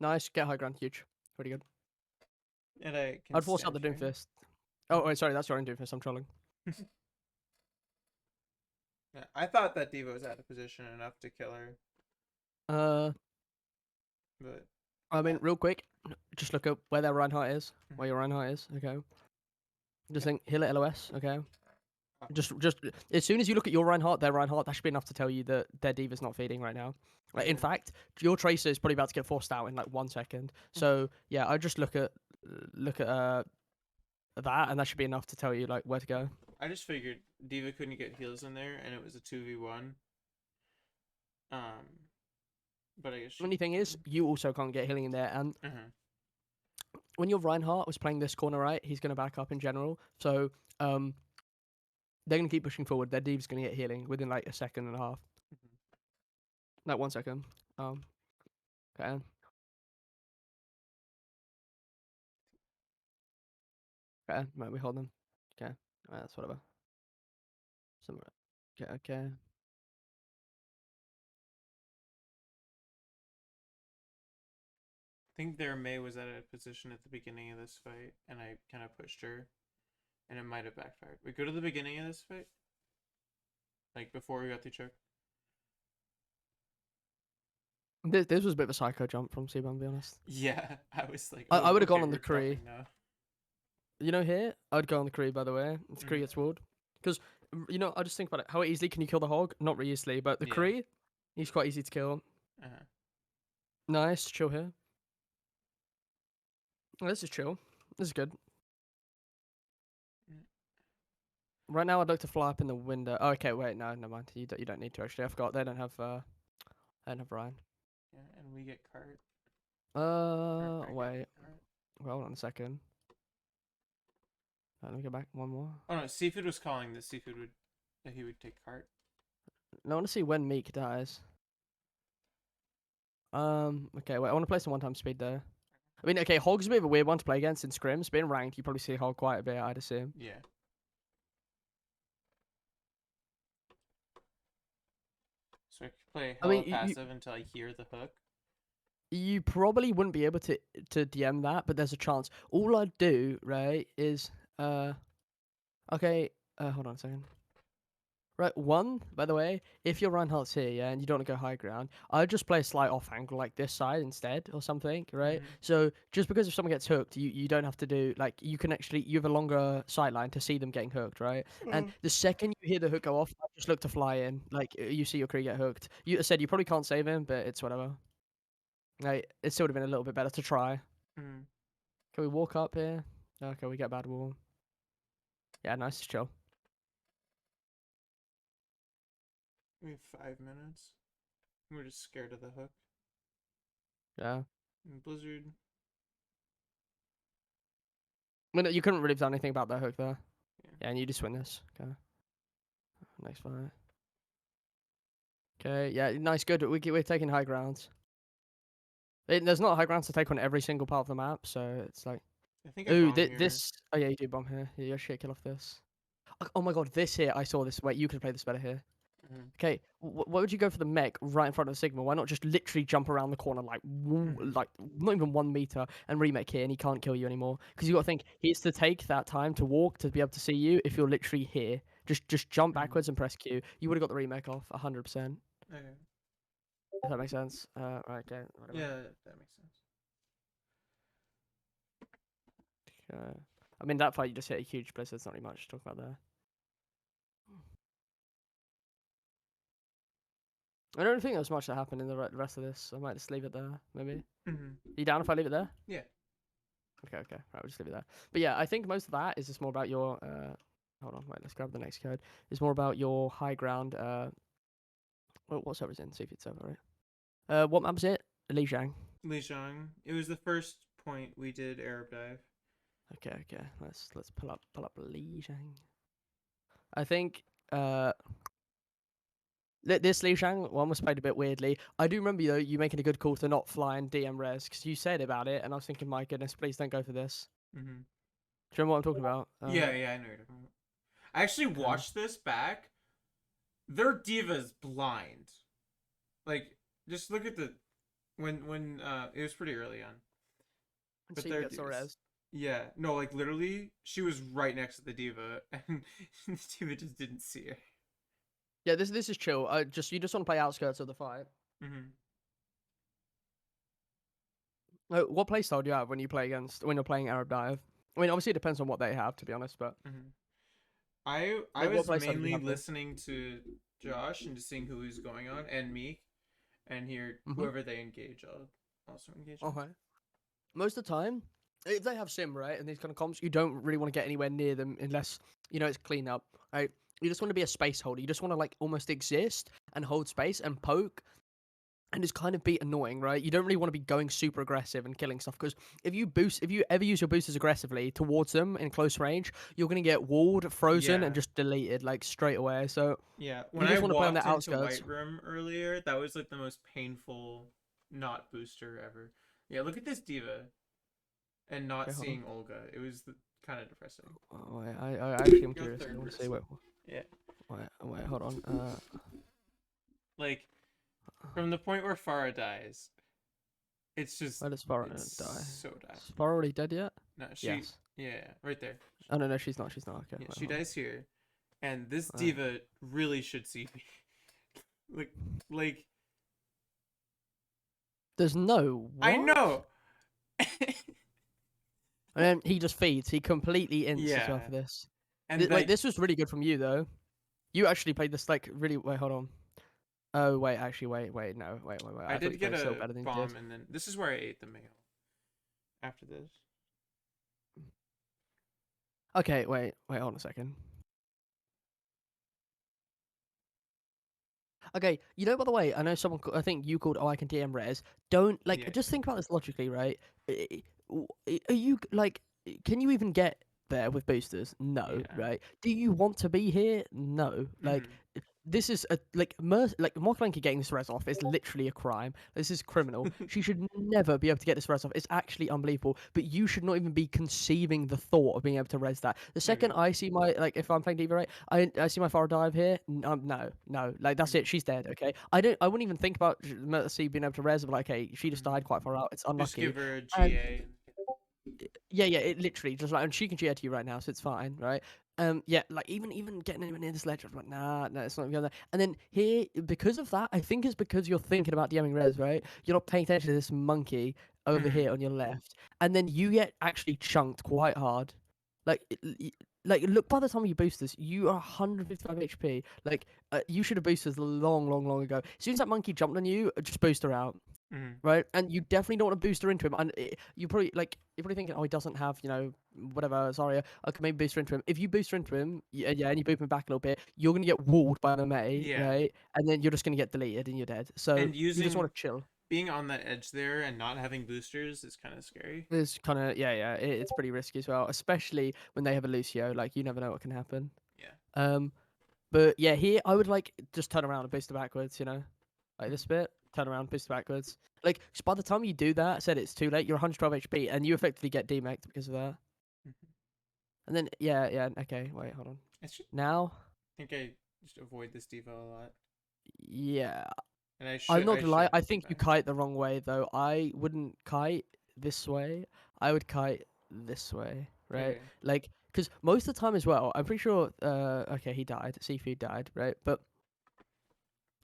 Nice, get high ground, huge. Pretty good. And I can I'd force out stand the here. Doomfist. Oh, wait, sorry, that's your own Doomfist, I'm trolling. Yeah, I thought that Diva was out of position enough to kill her, Uh, but I mean, uh, real quick, just look up where their Reinhardt is, where mhm. your Reinhardt is, okay? Just Yeah. think, heal at LOS, okay? Just as soon as you look at your Reinhardt, their Reinhardt, that should be enough to tell you that their Diva's not feeding right now. Like, in Okay. fact, your Tracer is probably about to get forced out in like 1 second. So yeah, I just look at that, and that should be enough to tell you like where to go. I just figured Diva couldn't get heals in there, and it was a 2v1. Um, but I guess she. Only thing is, you also can't get healing in there, and Uh-huh. when your Reinhardt was playing this corner right, he's gonna back up in general. So they're gonna keep pushing forward. Their Diva's gonna get healing within like a second and a half, Mhm. like 1 second. Okay. Okay, right, we hold them. Okay, right, that's whatever. Somewhere. Okay. I think their May was at a position at the beginning of this fight, and I kind of pushed her, and it might have backfired. We go to the beginning of this fight, like before we got the choke. This was a bit of a psycho jump from Seaban, to be honest. Yeah, I was like, I oh, would have okay, gone on the we're Kree. dropping now. You know, here, I'd go on the Kree, by the way. If the Kree Mhm. gets walled. Because, you know, I just think about it. How easily can you kill the Hog? Not really easily, but the Yeah. Kree, he's quite easy to kill. Uh-huh. Nice, chill here. Oh, this is chill. This is good. Mm. Right now, I'd like to fly up in the window. Oh, okay, wait, no, never mind. You don't need to, actually. I forgot. They don't have Ryan. Yeah, and we get cart. Or I get Wait. cart. Well, hold on a second. Let me go back one more. Oh no, Seafood was calling that Seafood would that he would take cart. No, I want to see when Meek dies. Okay, wait, I want to play some one-time speed there. I mean, okay, Hog's a bit of a weird one to play against in scrims, but in ranked, you probably see Hog quite a bit, I'd assume. Yeah. So I could play I hella mean, passive until I hear the hook. you probably wouldn't be able to DM that, but there's a chance. All I'd do, right, is okay, hold on a second. Right, one, by the way, if your Reinhardt's here, yeah, and you don't want to go high ground, I'd just play a slight off angle like this side instead or something, right? Mhm. So just because if someone gets hooked, you don't have to do like you can actually you have a longer sight line to see them getting hooked, right? And the second you hear the hook go off, I just look to fly in. Like you see your crew get hooked. You said you probably can't save him, but it's whatever. Like it still would have been a little bit better to try. Mhm. Can we walk up here? Okay, we get bad wall. Yeah, nice, chill. We have 5 minutes. We're just scared of the hook. Yeah. And Blizzard. I mean, you couldn't really have done anything about that hook there. Yeah. Yeah, and you just win this. Okay. Next fight. Okay, yeah, nice, good. We're taking high grounds. There's not high grounds to take on every single part of the map, so it's like, I think I ooh, bomb here. this. Oh yeah, you do bomb here. Yeah, shit, kill off this. Oh my god, this here, I saw this. Wait, you could play this better here. Mhm. Okay, why would you go for the mech right in front of the Sigma? Why not just literally jump around the corner like, like not even 1 meter and remake here, and he can't kill you anymore? Because you got to think he has to take that time to walk to be able to see you. If you're literally here, just jump backwards and press Q. You would have got the remake off 100%. Okay. If that makes sense. Right, okay, whatever. Yeah, that makes sense. Okay. I mean, that fight you just hit a huge blizzard. There's not really much to talk about there. I don't think there's much that happened in the rest of this. I might just leave it there, maybe. Mhm. You down if I leave it there? Yeah. Okay, right, we'll just leave it there. But yeah, I think most of that is just more about your hold on, wait, let's grab the next code. It's more about your high ground what server's in? See if it's over, right? What map was it? Lijiang. Lijiang. It was the first point we did Arab dive. Okay. Let's pull up Lijiang. I think this Lijiang one was played a bit weirdly. I do remember though you making a good call to not fly in DM res because you said about it, and I was thinking, my goodness, please don't go for this. Mhm. Do you remember what I'm talking about? Yeah, I know you're talking about. I actually watched this back. Their diva's blind. Like, just look at the when it was pretty early on. And But see their gets the divas. res. Yeah, no, like literally, she was right next to the diva, and the diva just didn't see her. Yeah, this is chill. You just want to play outskirts of the fight. Mm-hmm. What playstyle do you have when you play when you're playing Arab Dive? I mean, obviously it depends on what they have, to be honest. But Mm-hmm. I like, what was playstyle do you mainly have there? listening to Josh and just seeing who was going on, and Meek, and here Mhm. whoever they engage, I'll also engage. with. Okay. Most of the time, if they have sim right and these kind of comps, you don't really want to get anywhere near them unless you know it's clean up. Right? You just want to be a space holder. You just want to like almost exist and hold space and poke. And just kind of be annoying, right? You don't really want to be going super aggressive and killing stuff because if you ever use your boosters aggressively towards them in close range, you're gonna get walled, frozen, Yeah. and just deleted like straight away. So Yeah, you when I just want to play on walked the into outskirts. White Room earlier, that was like the most painful not booster ever. Yeah, look at this diva and not Okay, hold on. seeing Olga. It was kind of depressing. Oh, wait, I actually am Go curious. I third want to see. person. Yeah, Wait, hold on. like from the point where Farah dies, it's just Where does Farah it's die? so die. Is Farah already dead yet? No, she Yes. yeah, right there. Oh no, she's not. She's not. Okay. Yeah, wait, she hold on. dies here, and this Right. diva really should see me. like There's no. What? I know. And then he just feeds. He completely ints as well Yeah. for this. And Wait, like this was really good from you though. You actually played this like really. Wait, hold on. Oh wait, actually, wait, no, wait. I thought did you get played still a better than you bomb, did. and then this is where I ate the mail. After this, Okay, wait, hold on a second. Okay, you know, by the way, I know someone. I think you called. Oh, I can DM res. Don't like. Yeah. Just think about this logically, right? Are you like? Can you even get there with boosters? No, Yeah. right? Do you want to be here? No. Like, Mhm. this is a like Mark Lanky getting this res off is literally a crime. This is criminal. She should never be able to get this res off. It's actually unbelievable. But you should not even be conceiving the thought of being able to res that. The second Maybe. I see my like if I'm playing Diva right, I see my Farah dive here. No, like that's Mhm. it. She's dead. Okay, I wouldn't even think about Mercy being able to res. But like, okay, she just died quite far out. It's Just unlucky. give her a And GA. yeah, it literally just like, and she can GR to you right now, so it's fine, right? Yeah, like even getting anyone near this ledge, I'm like, nah, no, it's not going there. And then here, because of that, I think it's because you're thinking about DMing res, right? You're not paying attention to this monkey over Mhm. here on your left, and then you get actually chunked quite hard. Like, like look, by the time you boost this, you are 155 HP. Like, you should have boosted this long ago. As soon as that monkey jumped on you, just boost her out. Mhm. Right, and you definitely don't want to boost her into him. And you probably like you're probably thinking, oh, he doesn't have whatever. Zarya. I can maybe boost her into him. If you boost her into him, yeah, and you boop him back a little bit, you're gonna get walled by the May, Yeah. right? And then you're just gonna get deleted and you're dead. So And you just want to chill. being on that edge there and not having boosters is kind of scary. It's kind of it's pretty risky as well, especially when they have a Lucio. Like you never know what can happen. Yeah. But yeah, here I would like just turn around and boost her backwards. Like Mhm. this bit, turn around, boost backwards. Like by the time you do that, I said it's too late. You're 112 HP, and you effectively get demeched because of that. Mhm. And then okay, wait, hold on. I should Now, think I just avoid this diva a lot, yeah, and I'm not I gonna lie. should I do think you that. kite the wrong way though. I wouldn't kite this way. I would kite this way, right? Okay. Like, because most of the time as well, I'm pretty sure. Okay, he died. Seafood died, right? But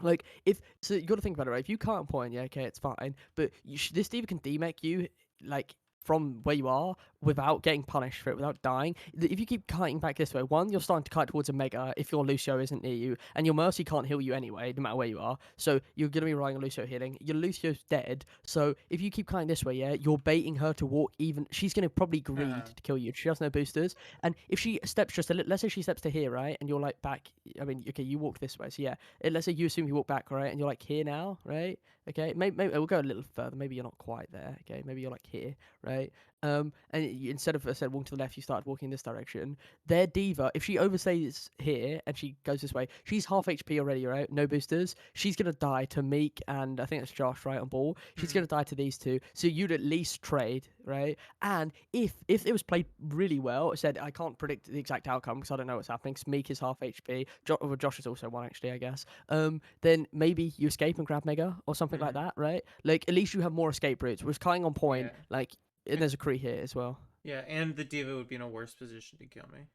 like, if so, you got to think about it, right? If you can't point, yeah, okay, it's fine. But this diva can demech you, like from where you are, without getting punished for it, without dying. If you keep kiting back this way, one, you're starting to kite towards a mega. If your Lucio isn't near you, and your Mercy can't heal you anyway, no matter where you are. So you're gonna be relying on Lucio healing. Your Lucio's dead. So if you keep kiting this way, yeah, you're baiting her to walk. Even she's gonna probably greed Uh-huh. to kill you. She has no boosters, and if she steps just a little, let's say she steps to here, right, and you're like back. I mean, okay, you walk this way, so yeah, let's say you assume you walk back, right, and you're like here now, right? Okay, maybe we'll go a little further. Maybe you're not quite there. Okay, maybe you're like here, right? And instead of I said walking to the left, you started walking in this direction. Their diva, if she overstays here and she goes this way, she's half HP already, right? No boosters. She's gonna die to Meek and I think that's Josh, right, on ball. She's Mhm. gonna die to these two. So you'd at least trade, right? And if it was played really well, I said I can't predict the exact outcome because I don't know what's happening. 'Cause Meek is half HP. Well, Josh is also one actually, I guess. Then maybe you escape and grab Mega or something like Mhm. that, right? Like at least you have more escape routes. With Kying on point, Yeah. like and there's a Kree here as well. Yeah, and the diva would be in a worse position to kill me.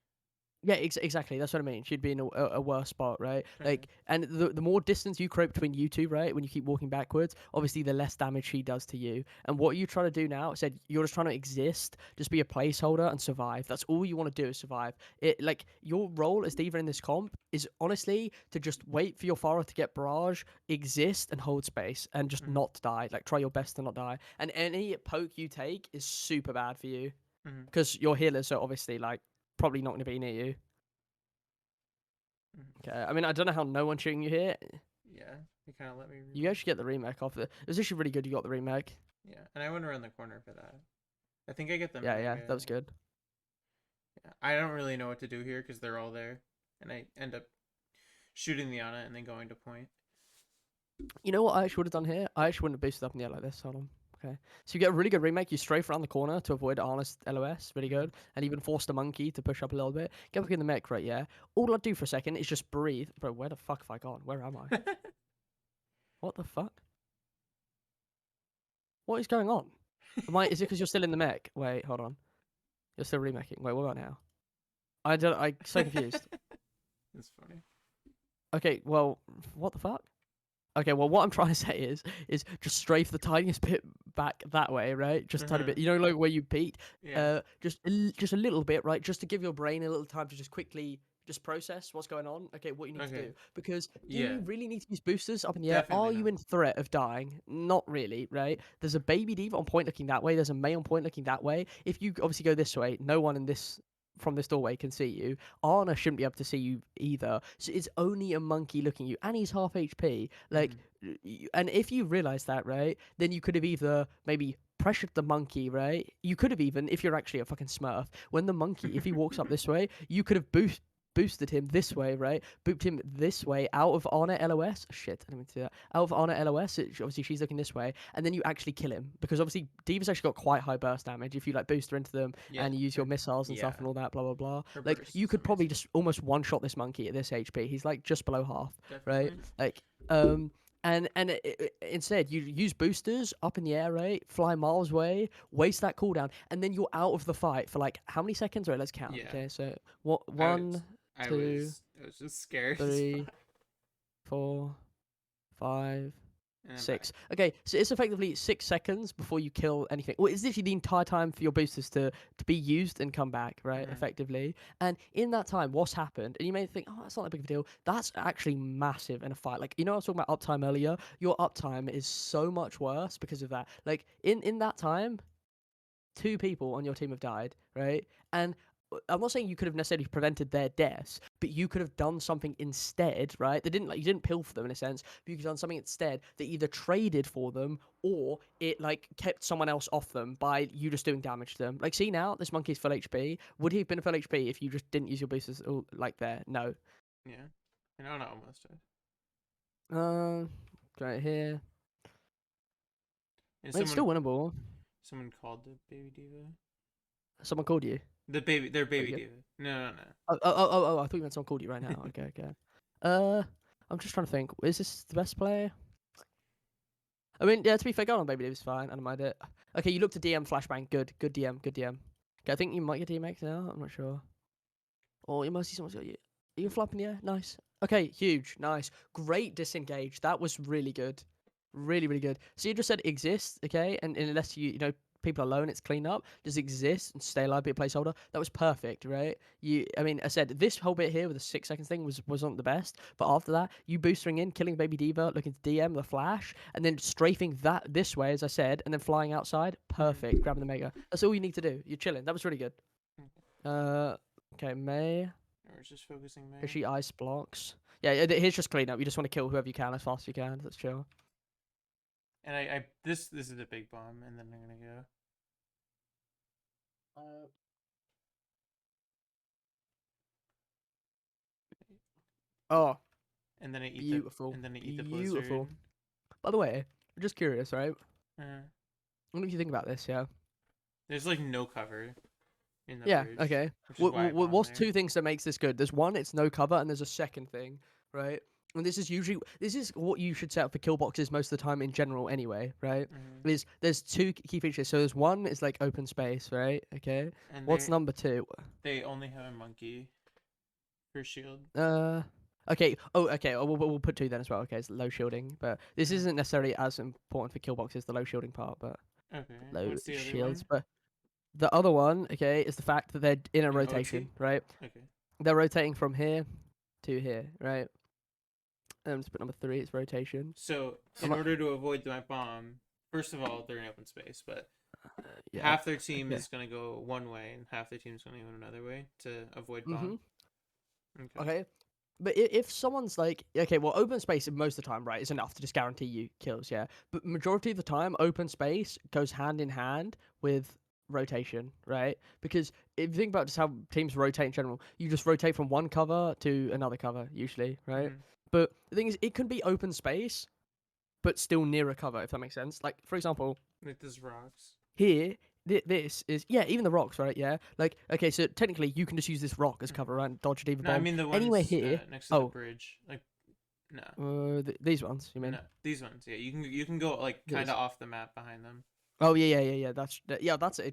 Yeah, exactly. That's what I mean. She'd be in a worse spot, right? Mhm. Like, and the more distance you create between you two, right? When you keep walking backwards, obviously the less damage she does to you. And what you trying to do now, said you're just trying to exist, just be a placeholder and survive. That's all you want to do is survive. It like your role as diva in this comp is honestly to just wait for your Farah to get barrage, exist and hold space, and just Mhm. not die. Like try your best to not die. And any poke you take is super bad for you Mhm. because your healers are obviously like probably not going to be near you. Mhm. Okay, I mean, I don't know how no one's shooting you here. Yeah, he kind of let me. You guys should get the remake off it. It was actually really good you got the remake. Yeah, and I went around the corner for that. I think I get the Yeah, that mega. was good. Yeah. I don't really know what to do here because they're all there, and I end up shooting the Ana and then going to point. You know what I actually would have done here? I actually wouldn't have boosted up in the air like this. Hold on. Okay. So you get a really good remake. You strafe around the corner to avoid honest LOS. Really Mhm. good. And even force the monkey to push up a little bit. Get back in the mech, right? Yeah. All I'd do for a second is just breathe. Bro, where the fuck have I gone? Where am I? What the fuck? What is going on? Is it because you're still in the mech? Wait, hold on. You're still remaking. Wait, what about now? I'm so confused. That's funny. Okay, well, what the fuck? Okay, well, what I'm trying to say is just strafe the tiniest bit back that way, right? Just a tiny Uh-huh. bit. You know, like where you peak. Yeah. Just a little bit, right? Just to give your brain a little time to just quickly just process what's going on. Okay, what you need to Okay. do because do Yeah. you really need to use boosters up in the air? Definitely Are you not. in threat of dying? Not really, right? There's a baby diva on point looking that way. There's a male on point looking that way. If you obviously go this way, no one in this from this doorway can see you. Arna shouldn't be able to see you either. So it's only a monkey looking at you, and he's half HP. Like, Mhm. and if you realize that, right, then you could have either maybe pressured the monkey, right? You could have even, if you're actually a fucking smurf, when the monkey, if he walks up this way, you could have boosted him this way, right? Booped him this way out of Ana LOS. Shit, I didn't mean to do that. Out of Ana LOS, obviously she's looking this way, and then you actually kill him because obviously Diva's actually got quite high burst damage if you like boost her into them Yeah, and you use your missiles and stuff yeah. and all that, blah blah blah. Her Like burst you is could probably amazing. just almost one shot this monkey at this HP. He's like just below half, right? Definitely. Like instead you use boosters up in the air, right? Fly miles away, waste that cooldown, and then you're out of the fight for like how many seconds? Right, let's count. Yeah. Okay, so what? I 1, I 2, was just scared. 3, 4, 5, And 6. Okay, so it's effectively 6 seconds before you kill anything. Well, it's literally the entire time for your boosters to be used and come back, right? Mhm. Effectively. And in that time, what's happened? And you may think, oh, that's not that big of a deal. That's actually massive in a fight. Like, you know, I was talking about uptime earlier. Your uptime is so much worse because of that. Like, in that time, 2 people on your team have died, right? And I'm not saying you could have necessarily prevented their deaths, but you could have done something instead, right? They didn't like you didn't pill for them in a sense, but you could have done something instead that either traded for them or it like kept someone else off them by you just doing damage to them. Like, see now, this monkey's full HP. Would he have been full HP if you just didn't use your boosters like there? No. Yeah. And Ana almost died. Right here. And I mean, it's still winnable. someone called the baby diva. Someone called you. Their baby good. diva. No. Oh! I thought you meant someone called you right now. Okay. I'm just trying to think. Is this the best player? I mean, yeah. To be fair, going on Baby Dave's fine. I don't mind it. Okay, you looked at DM flashbang. Good DM. Good DM. Okay, I think you might get DMX now. I'm not sure. Or you might see someone's got you. Are you flapping? Yeah, nice. Okay, huge, nice, great disengage. That was really good, really good. So you just said exist, okay, and unless you know people are low and it's clean up, just exist and stay alive, be a placeholder. That was perfect, right? I mean, I said this whole bit here with the 6 seconds thing wasn't the best, but after that, you boostering in, killing Baby Diva, looking to DM the flash, and then strafing that this way, as I said, and then flying outside, perfect. Grabbing the mega. That's all you need to do. You're chilling. That was really good. Okay, May. Or it's just focusing May. Because she ice blocks. Yeah, here's just clean up. You just want to kill whoever you can as fast as you can. That's chill. And I this is a big bomb, and then I'm gonna go. Oh, And then I eat beautiful. and then I eat the Beautiful. blizzard. By the way, I'm just curious, right? Uh, What do you think about this? Yeah. there's like no cover in the Yeah. bridge. Okay. Which is why I bombed What's there. 2 things that makes this good? There's one, it's no cover, and there's a second thing, right? And this is what you should set up for kill boxes most of the time in general, anyway, right? Mhm. There's 2 key features. So there's one is like open space, right? Okay. And What's number 2? they only have a monkey for shield. Okay. Oh, okay. Oh, we'll put 2 then as well. Okay, it's low shielding, but this Yeah. isn't necessarily as important for kill boxes, the low shielding part, but Okay. low What's the other shields. one? But the other one, okay, is the fact that they're in a In rotation, OT? right? Okay. They're rotating from here to here, right? Let's put number 3. It's rotation. So in order to avoid my bomb, first of all, they're in open space, but Yeah. half their team Okay. is gonna go one way and half their team is gonna go another way to avoid Mhm. bomb. Okay. Okay. But if someone's like, okay, well, open space most of the time, right, is enough to just guarantee you kills, yeah. But majority of the time, open space goes hand in hand with rotation, right? Because if you think about just how teams rotate in general, you just rotate from one cover to another cover, usually, right? Mhm. But the thing is, it can be open space, but still near a cover, if that makes sense. Like, for example, Like this rocks. here, this is, yeah, even the rocks, right? Yeah. Like, okay, so technically you can just use this rock as Mhm. cover, right? And dodge a diva No, I bomb. mean the Anywhere ones here. next to the Oh, bridge. Like no. these ones, you mean? No. These ones, yeah. You can go like These. kinda off the map behind them. Oh yeah. That's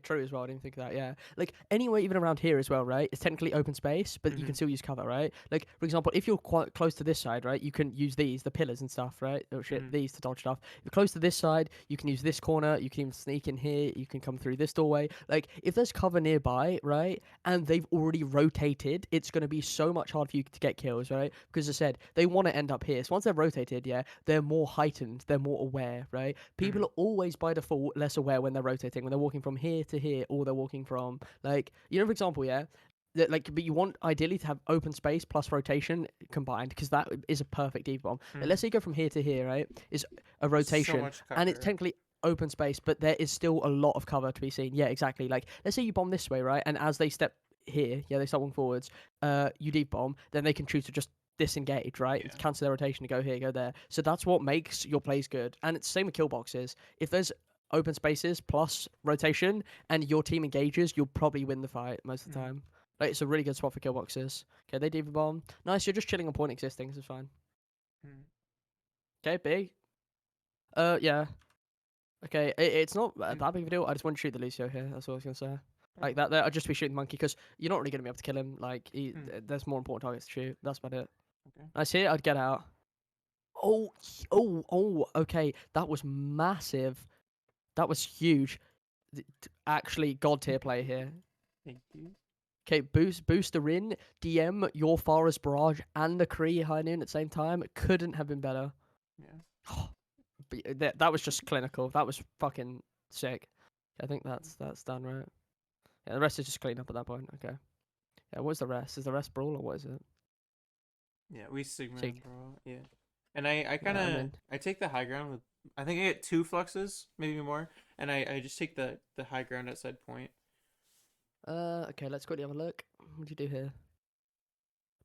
true as well. I didn't think of that. Yeah, like anywhere even around here as well, right? It's technically open space, but you can Mhm. still use cover, right? Like for example, if you're quite close to this side, right, you can use the pillars and stuff, right? Oh shit, Mhm. these to dodge stuff. If you're close to this side, you can use this corner. You can even sneak in here. You can come through this doorway. Like if there's cover nearby, right, and they've already rotated, it's gonna be so much hard for you to get kills, right? Because as I said, they want to end up here. So once they're rotated, yeah, they're more heightened. They're more aware, right? People Mhm. are always by default less aware when they're rotating, when they're walking from here to here, or they're walking from like for example, yeah. Like, but you want ideally to have open space plus rotation combined because that is a perfect diva bomb. Like, let's Mhm. say you go from here to here, right? Is a So rotation, much and it's cover. technically open space, but there is still a lot of cover to be seen. Yeah, exactly. Like, let's say you bomb this way, right? And as they step here. Yeah, they start walking forwards. You deep bomb, then they can choose to just disengage, right? Yeah. Cancel their rotation to go here, go there. So that's what makes your plays good. And it's the same with kill boxes. If there's open spaces plus rotation and your team engages, you'll probably win the fight most of the time. Like, it's a really good spot for kill boxes. Okay, they diva bomb. Nice, you're just chilling on point existing, this is fine. Okay, big. Yeah. Okay, it's not that big of a deal. I just want to shoot the Lucio here. That's all I was gonna say. Like that, I'd just be shooting the monkey because you're not really gonna be able to kill him. Like, there's more important targets to shoot. That's about it. Okay. I see it. I'd get out. Oh, okay. That was massive. That was huge. Actually, god tier play here. Thank you. Okay, booster in, DM your Forest Barrage and the Kree High Noon at the same time. It couldn't have been better. Yeah. But that was just clinical. That was fucking sick. I think that's done, right? Yeah, the rest is just clean up at that point. Okay. Yeah, what's the rest? Is the rest brawl or what is it? Yeah, we Sigma Sig. and Brawl. Yeah. And I kind Yeah, of I'm I take the high ground with I think I get 2 fluxes, maybe more, and I just take the high ground outside point. Okay, let's quickly have a look. What do you do here?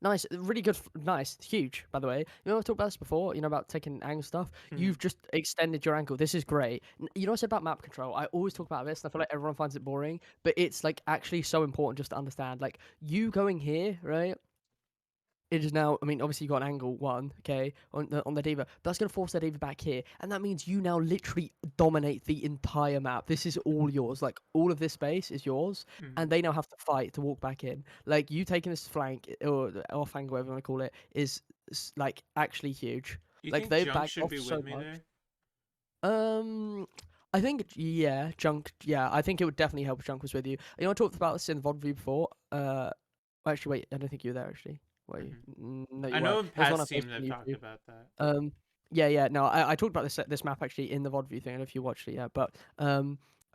Nice, really good, nice, huge, by the way. You know, I've talked about this before, you know, about taking angle stuff. You've just extended your angle. This is great. You know what I said about map control? I always talk about this, and I feel like everyone finds it boring, but it's, like, actually so important just to understand. Like, you going here, right? It is now, I mean, obviously you got an angle 1, okay, on the diva, but that's going to force that diva back here, and that means you now literally dominate the entire map. This is all yours, like, all of this space is yours, and they now have to fight to walk back in. Like, you taking this flank, or off angle, whatever you want to call it, is, like, actually huge. Do you Like, think they've Junk backed should off be so with me much. there? I think, yeah, Junk, yeah, I think it would definitely help if Junk was with you. You know, I talked about this in the VOD view before, actually, wait, I don't think you were there, actually. Wait, no, you I weren't. know It was one I past team posted on that talked YouTube. about that. No, I talked about this map actually in the VOD view thing. I don't know if you watched it yet, but I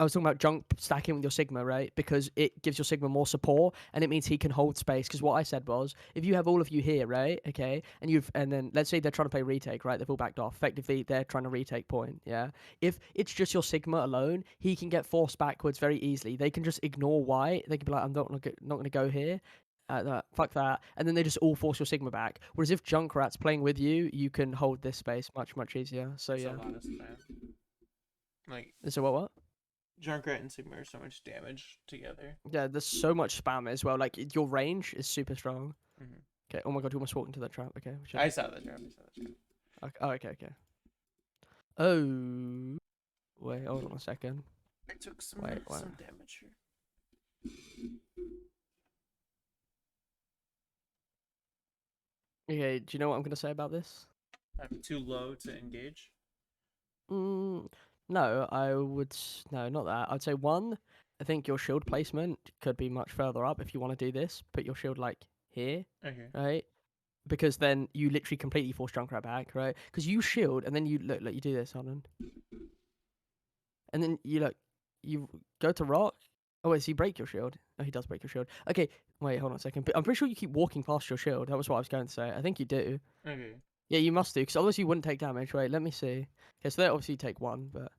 was talking about Junk stacking with your Sigma, right? Because it gives your Sigma more support, and it means he can hold space. Because what I said was, if you have all of you here, right, okay, and then let's say they're trying to play retake, right? They've all backed off. Effectively, they're trying to retake point, yeah. If it's just your Sigma alone, he can get forced backwards very easily. They can just ignore white. They can be like, I'm not gonna go here. Fuck that, and then they just all force your Sigma back. Whereas if Junkrat's playing with you, you can hold this space much easier. So It's yeah. a lot of spam. Like So what? Junkrat and Sigma are so much damage together. Yeah, there's so much spam as well. Like your range is super strong. Mhm. Okay. Oh my god, you almost walked into that trap. Okay. I saw that trap. Okay. Oh, okay. Oh, wait. Hold on a second. I took some Wait. damage here. Okay. Do you know what I'm gonna say about this? I'm too low to engage. No, I would. No, not that. I'd say one. I think your shield placement could be much further up if you want to do this. Put your shield like here, Okay. right? Because then you literally completely force Junkrat back, right? Because you shield and then you look, you do this, hold on. And then you go to rock. Oh wait, so you break your shield? Oh, he does break your shield. Okay, wait, hold on a second. But I'm pretty sure you keep walking past your shield. That was what I was going to say. I think you do. Okay. Yeah, you must do, because otherwise you wouldn't take damage. Wait, let me see. Okay, so they obviously take 1, but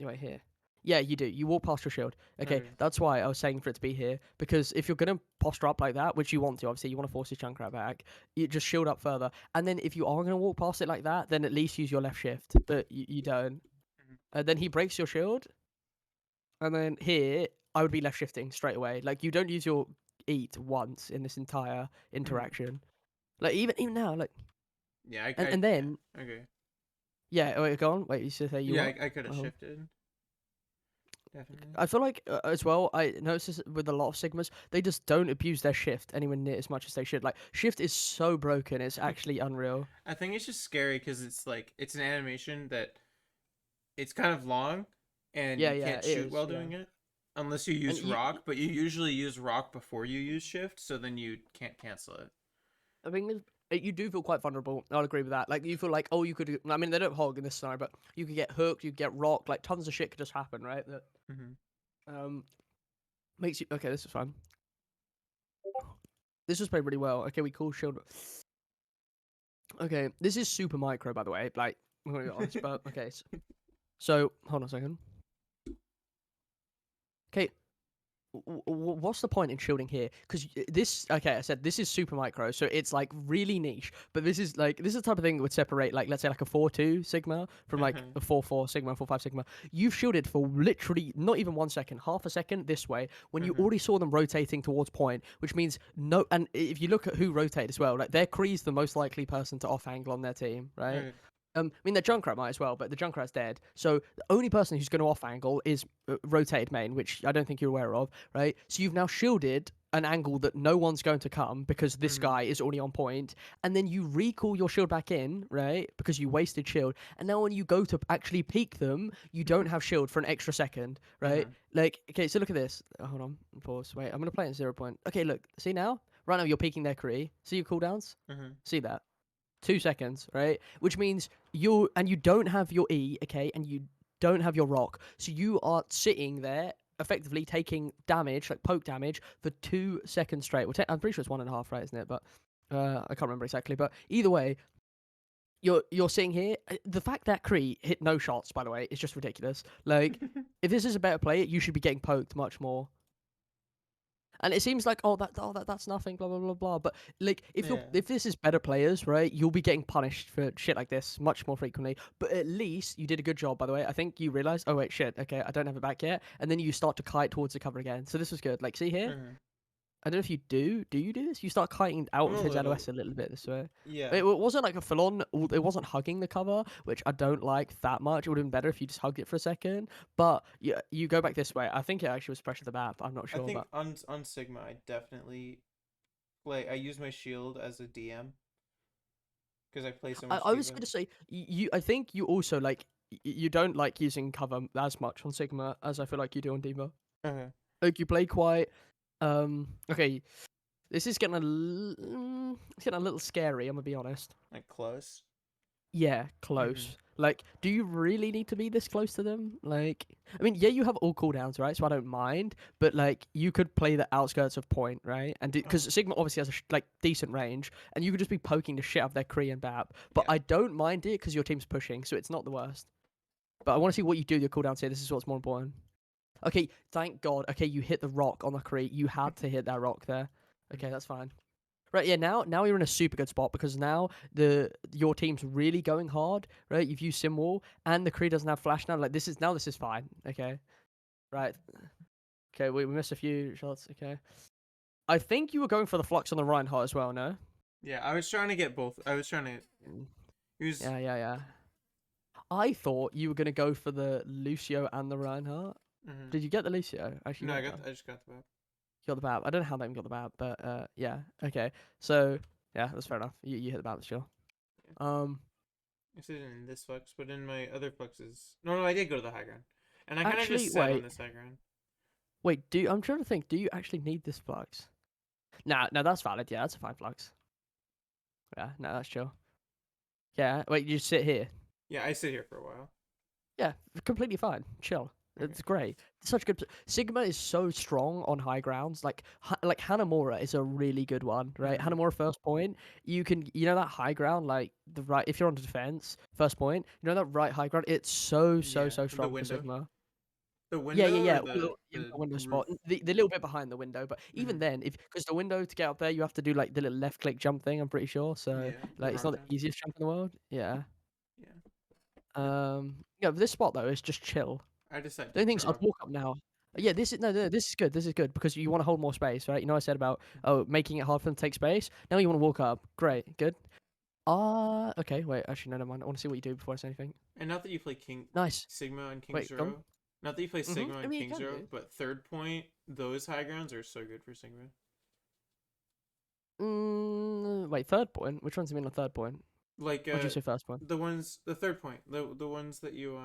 wait here. Yeah, you do. You walk past your shield. Okay, that's why I was saying for it to be here. Because if you're gonna posture up like that, which you want to, obviously you want to force your Junkrat back, you just shield up further. And then if you are gonna walk past it like that, then at least use your left shift. But you don't. And then he breaks your shield. And then here, I would be left shifting straight away. Like you don't use your eat once in this entire interaction. Like even now, like Yeah. and then Yeah. Okay. yeah. Wait, go on. Wait, you should say you Yeah, what? I could have shifted. Definitely. I feel like as well. I notice this with a lot of Sigmas, they just don't abuse their shift anywhere near as much as they should. Like shift is so broken, it's actually unreal. I think it's just scary because it's like it's an animation that it's kind of long, and Yeah, you can't it shoot is, while doing it unless you use And rock. But you usually use rock before you use shift, so then you can't cancel it. I mean, you do feel quite vulnerable. I'll agree with that. Like you feel like, oh, you could. I mean, they don't hog in this scenario, but you could get hooked, you could get rocked. Like tons of shit could just happen, right? That makes you okay. This is fun. This was played really well. Okay, we call shield. Okay, this is super micro, by the way. Like, I'm gonna be honest, but okay. So hold on a second. Okay, what's the point in shielding here? Because this, okay, I said this is super micro, so it's like really niche. But this is the type of thing that would separate, like, let's say like a 4-2 Sigma from like Uh-huh. a 4-4 Sigma, 4-5 Sigma. You've shielded for literally not even 1 second, half a second this way when you Uh-huh. already saw them rotating towards point, which means no. And if you look at who rotate as well, like their Kree's the most likely person to off angle on their team, right? Right. I mean, the Junkrat might as well, but the Junkrat's dead. So the only person who's going to off angle is rotated main, which I don't think you're aware of, right? So you've now shielded an angle that no one's going to come because this Mhm. guy is already on point, and then you recall your shield back in, right? Because you wasted shield, and now when you go to actually peek them, you don't have shield for an extra second, right? Uh-huh. Like, okay, so look at this. Hold on, pause. Wait, I'm gonna play it at 0 point. Okay, look, see now? Right now you're peeking their Kree. See your cooldowns? Uh-huh. See that? 2 seconds, right? Which means you don't have your E, okay, and you don't have your rock, so you are sitting there effectively taking damage, like poke damage, for 2 seconds straight. Well, I'm pretty sure it's 1.5, right? Isn't it? But I can't remember exactly. But either way, you're sitting here. The fact that Kree hit no shots, by the way, is just ridiculous. Like, if this is a better player, you should be getting poked much more. And it seems like that's nothing, blah blah blah blah. But like Yeah. if this is better players, right, you'll be getting punished for shit like this much more frequently. But at least you did a good job, by the way. I think you realized, oh wait, shit, okay, I don't have it back yet, and then you start to kite towards the cover again. So this was good. Like, see here, Uh-huh. I don't know if you do. Do you do this? You start kiting out of A his little. LOS a little bit this way. Yeah. It wasn't like a full on. It wasn't hugging the cover, which I don't like that much. It would have been better if you just hugged it for a second. But you go back this way. I think it actually was pressure the map. I'm not I sure, think but on Sigma I definitely play I use my shield as a DM because I play so much I was D.Va. going to say you. I think you also like you don't like using cover as much on Sigma as I feel like you do on Diva. Uh-huh. Like you play quite. Okay, this is it's getting a little scary. I'm gonna be honest. Like close. Yeah, Mm-hmm. close. Like, do you really need to be this close to them? Like, I mean, yeah, you have all cooldowns, right? So I don't mind, but like, you could play the outskirts of point, right? And because Oh. Sigma obviously has a like decent range, and you could just be poking the shit out of their Kree and Bap. But Yeah. I don't mind it because your team's pushing, so it's not the worst. But I want to see what you do with your cooldowns here. This is what's more important. Okay, thank God. Okay, you hit the rock on the Kree. You had to hit that rock there. Okay, that's fine. Right, yeah. Now you're in a super good spot because now your team's really going hard. Right, you've used Simwall and the Kree doesn't have flash now. Like this is fine. Okay, right. Okay, we missed a few shots. Okay, I think you were going for the flux on the Reinhardt as well. No. Yeah, I was trying to get both. I was trying to Mm, use. yeah. I thought you were gonna go for the Lucio and the Reinhardt. Mm-hmm. Did you get the Lucio? Actually, No, might have done. I just got the map. Got the Bab. I don't know how they even got the Bab, but yeah. Okay, so yeah, that's fair enough. You hit the Bab, sure. Yeah. Um. I said in this flex, but in my other flexes. No, I did go to the high ground, and I kind of Actually, just sat on wait. this high ground. Wait, I'm trying to think. Do you actually need this flux? Nah, no, that's valid. Yeah, that's a fine flux. Yeah, no, that's chill. Yeah, wait, you just sit here. Yeah, I sit here for a while. Yeah, completely fine. Chill. Okay. It's great. It's such a good. Sigma is so strong on high grounds. Like Hanamura is a really good one, right? Mhm. Hanamura first point. You can that high ground, like the right. If you're on defense, first point, that right high ground. It's so Yeah, the strong for window. Sigma. The Yeah, window or the the window roof. spot, the little bit behind the window. But even Hmm. then, if because the window to get up there, you have to do like the little left click jump thing. I'm pretty sure. So Yeah, the like, it's run not down. the easiest jump in the world. Yeah. Yeah. Yeah. This spot though is just chill. I decided The to only thing is, I'd drop. walk up now. Yeah, Yeah. this is no, this is good. This is good because you want to hold more space, right? I said about making it hard for them to take space. Now you want to walk up. Great, good. Okay. Wait, actually, no, never mind. I want to see what you do before I say anything. And not that you play King Nice. Sigma and King Wait, gone. Zero. Not that you play Sigma I and mean, you King can Zero, do. but third point, those high grounds are so good for Sigma. Wait, third point. Which ones do you mean on third point? Like Or did you say first point? the third point, the ones that you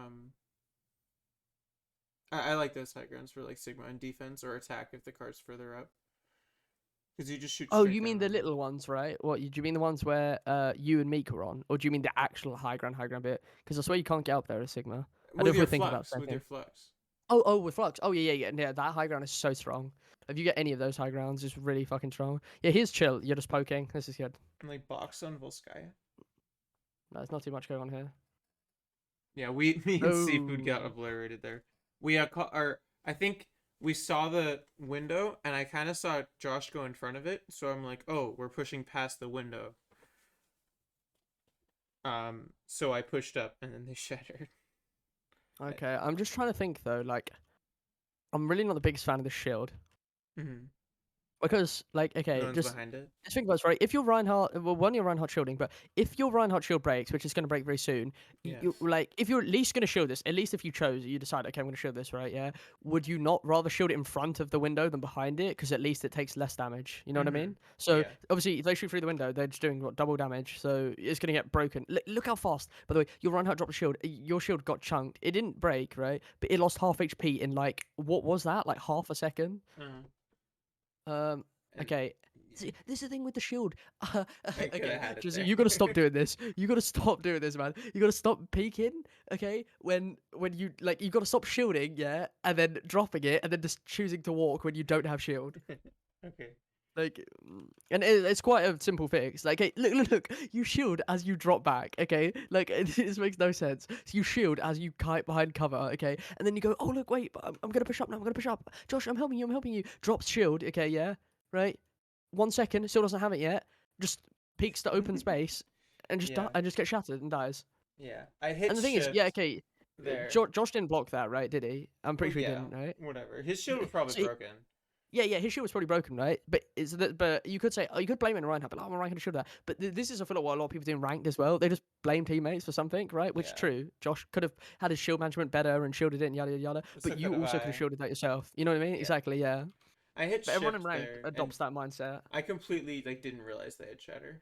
I like those high grounds for like Sigma and defense or attack if the card's further up. Because you just shoot Oh, straight you mean down the on them. little ones, right? What? Do you mean the ones where you and Meek were on, or do you mean the actual high ground bit? Because I swear you can't get up there as Sigma. I don't know With if we're your thinking about the flux, same with your thing. flux. Oh, with Flux. Oh, yeah. That high ground is so strong. If you get any of those high grounds, it's really fucking strong. Yeah, here's chill. You're just poking. This is good. And like box on Volskaya. No, there's not too much going on here. Yeah, me and Seafood got Oh. obliterated there. We I think we saw the window, and I kind of saw Josh go in front of it, so I'm like, oh, we're pushing past the window. So I pushed up, and then they shattered. Okay, I'm just trying to think though. Like, I'm really not the biggest fan of the shield Mm-hmm. because, like, No okay, one's behind it. just think about this, right? If you're Reinhardt, well, one, you're Reinhardt shielding, but if your Reinhardt shield breaks, which is going to break very soon, Yes. like, if you're at least going to shield this, at least if you chose, you decide, okay, I'm going to shield this, right? Yeah. Would you not rather shield it in front of the window than behind it? Because at least it takes less damage. You know what I Mm-hmm. mean? So Yeah. obviously, if they shoot through the window, they're just doing what, double damage. So it's going to get broken. Look how fast. By the way, your Reinhardt dropped a shield. Your shield got chunked. It didn't break, right? But it lost half HP in like what was that? Like half a second. Um. And Okay. yeah, See, this is the thing with the shield. I could Okay, have had it Jesse, there. you gotta stop doing this. You gotta stop doing this, man. You gotta stop peeking. Okay, when you like, you gotta stop shielding, yeah, and then dropping it, and then just choosing to walk when you don't have shield. Okay. Like, and it's quite a simple fix. Like, hey, look. You shield as you drop back. Okay, like this makes no sense. So you shield as you kite behind cover. Okay, and then you go, oh look, wait, I'm gonna push up now. I'm gonna push up. Josh, I'm helping you. I'm helping you. Drops shield. Okay, yeah, right. 1 second, still doesn't have it yet. Just peeks to open space and just Yeah. and just gets shattered and dies. Yeah. I hit And the thing is, yeah, shift okay, there. Josh didn't block that, right? Did he? I'm Well, pretty sure he yeah. didn't, right? Whatever. His shield was probably So broken. yeah, his shield was probably broken, right? But is that? But you could say, oh, you could blame it on Reinhardt, but oh, my Reinhardt shield that. But this is, I feel like, what a lot of people do in ranked as well. They just blame teammates for something, right? Which is Yeah. true. Josh could have had his shield management better and shielded it and yada yada yada. So But you could also could have I. shielded that yourself. You know what I mean? Yeah. Exactly. Yeah. I hit But everyone in shift ranked there, and adopts that mindset. I completely like didn't realize they had shatter.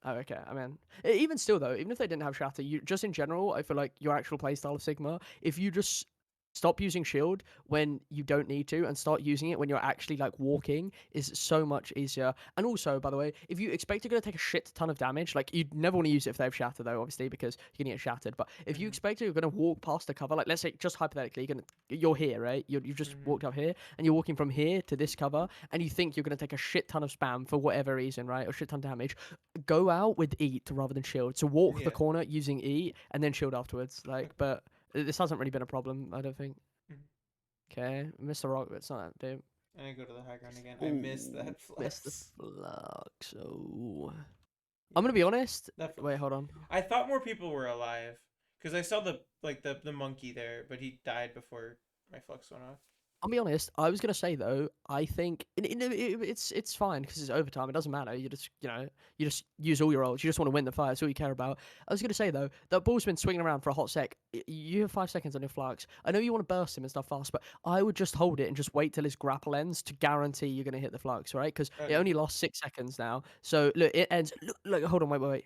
Oh, okay. I mean, even still though, even if they didn't have shatter, you just in general, I feel like your actual playstyle of Sigma, if you just stop using shield when you don't need to and start using it when you're actually like walking, is so much easier. And also, by the way, if you expect you're gonna take a shit ton of damage, like you'd never want to use it if they have shatter though, obviously, because you're gonna get shattered. But if you Mm-hmm. expect you're gonna walk past the cover, like let's say just hypothetically, you're here, right? You've just Mm-hmm. walked up here and you're walking from here to this cover, and you think you're gonna take a shit ton of spam for whatever reason, right? Or shit ton of damage, go out with eat rather than shield. So walk the Yeah. corner using eat and then shield afterwards. Like, Okay. but this hasn't really been a problem, I don't think. Mhm. Okay, Mr. Rock, but it's not that dude. And I go to the high ground again. I missed Ooh, that missed the flex. flux. Oh, I'm Yeah. gonna be honest. That flex. Wait, hold on. I thought more people were alive because I saw the monkey there, but he died before my flex went off. I'll be honest. I was gonna say though. I think it's fine because it's overtime. It doesn't matter. You just use all your ults. You just want to win the fight. That's all you care about. I was gonna say though, that ball's been swinging around for a hot sec. You have 5 seconds on your flux. I know you want to burst him and stuff fast, but I would just hold it and just wait till his grapple ends to guarantee you're gonna hit the flux, right? Because it Okay. only lasts 6 seconds now. So look, it ends. Look, hold on, wait.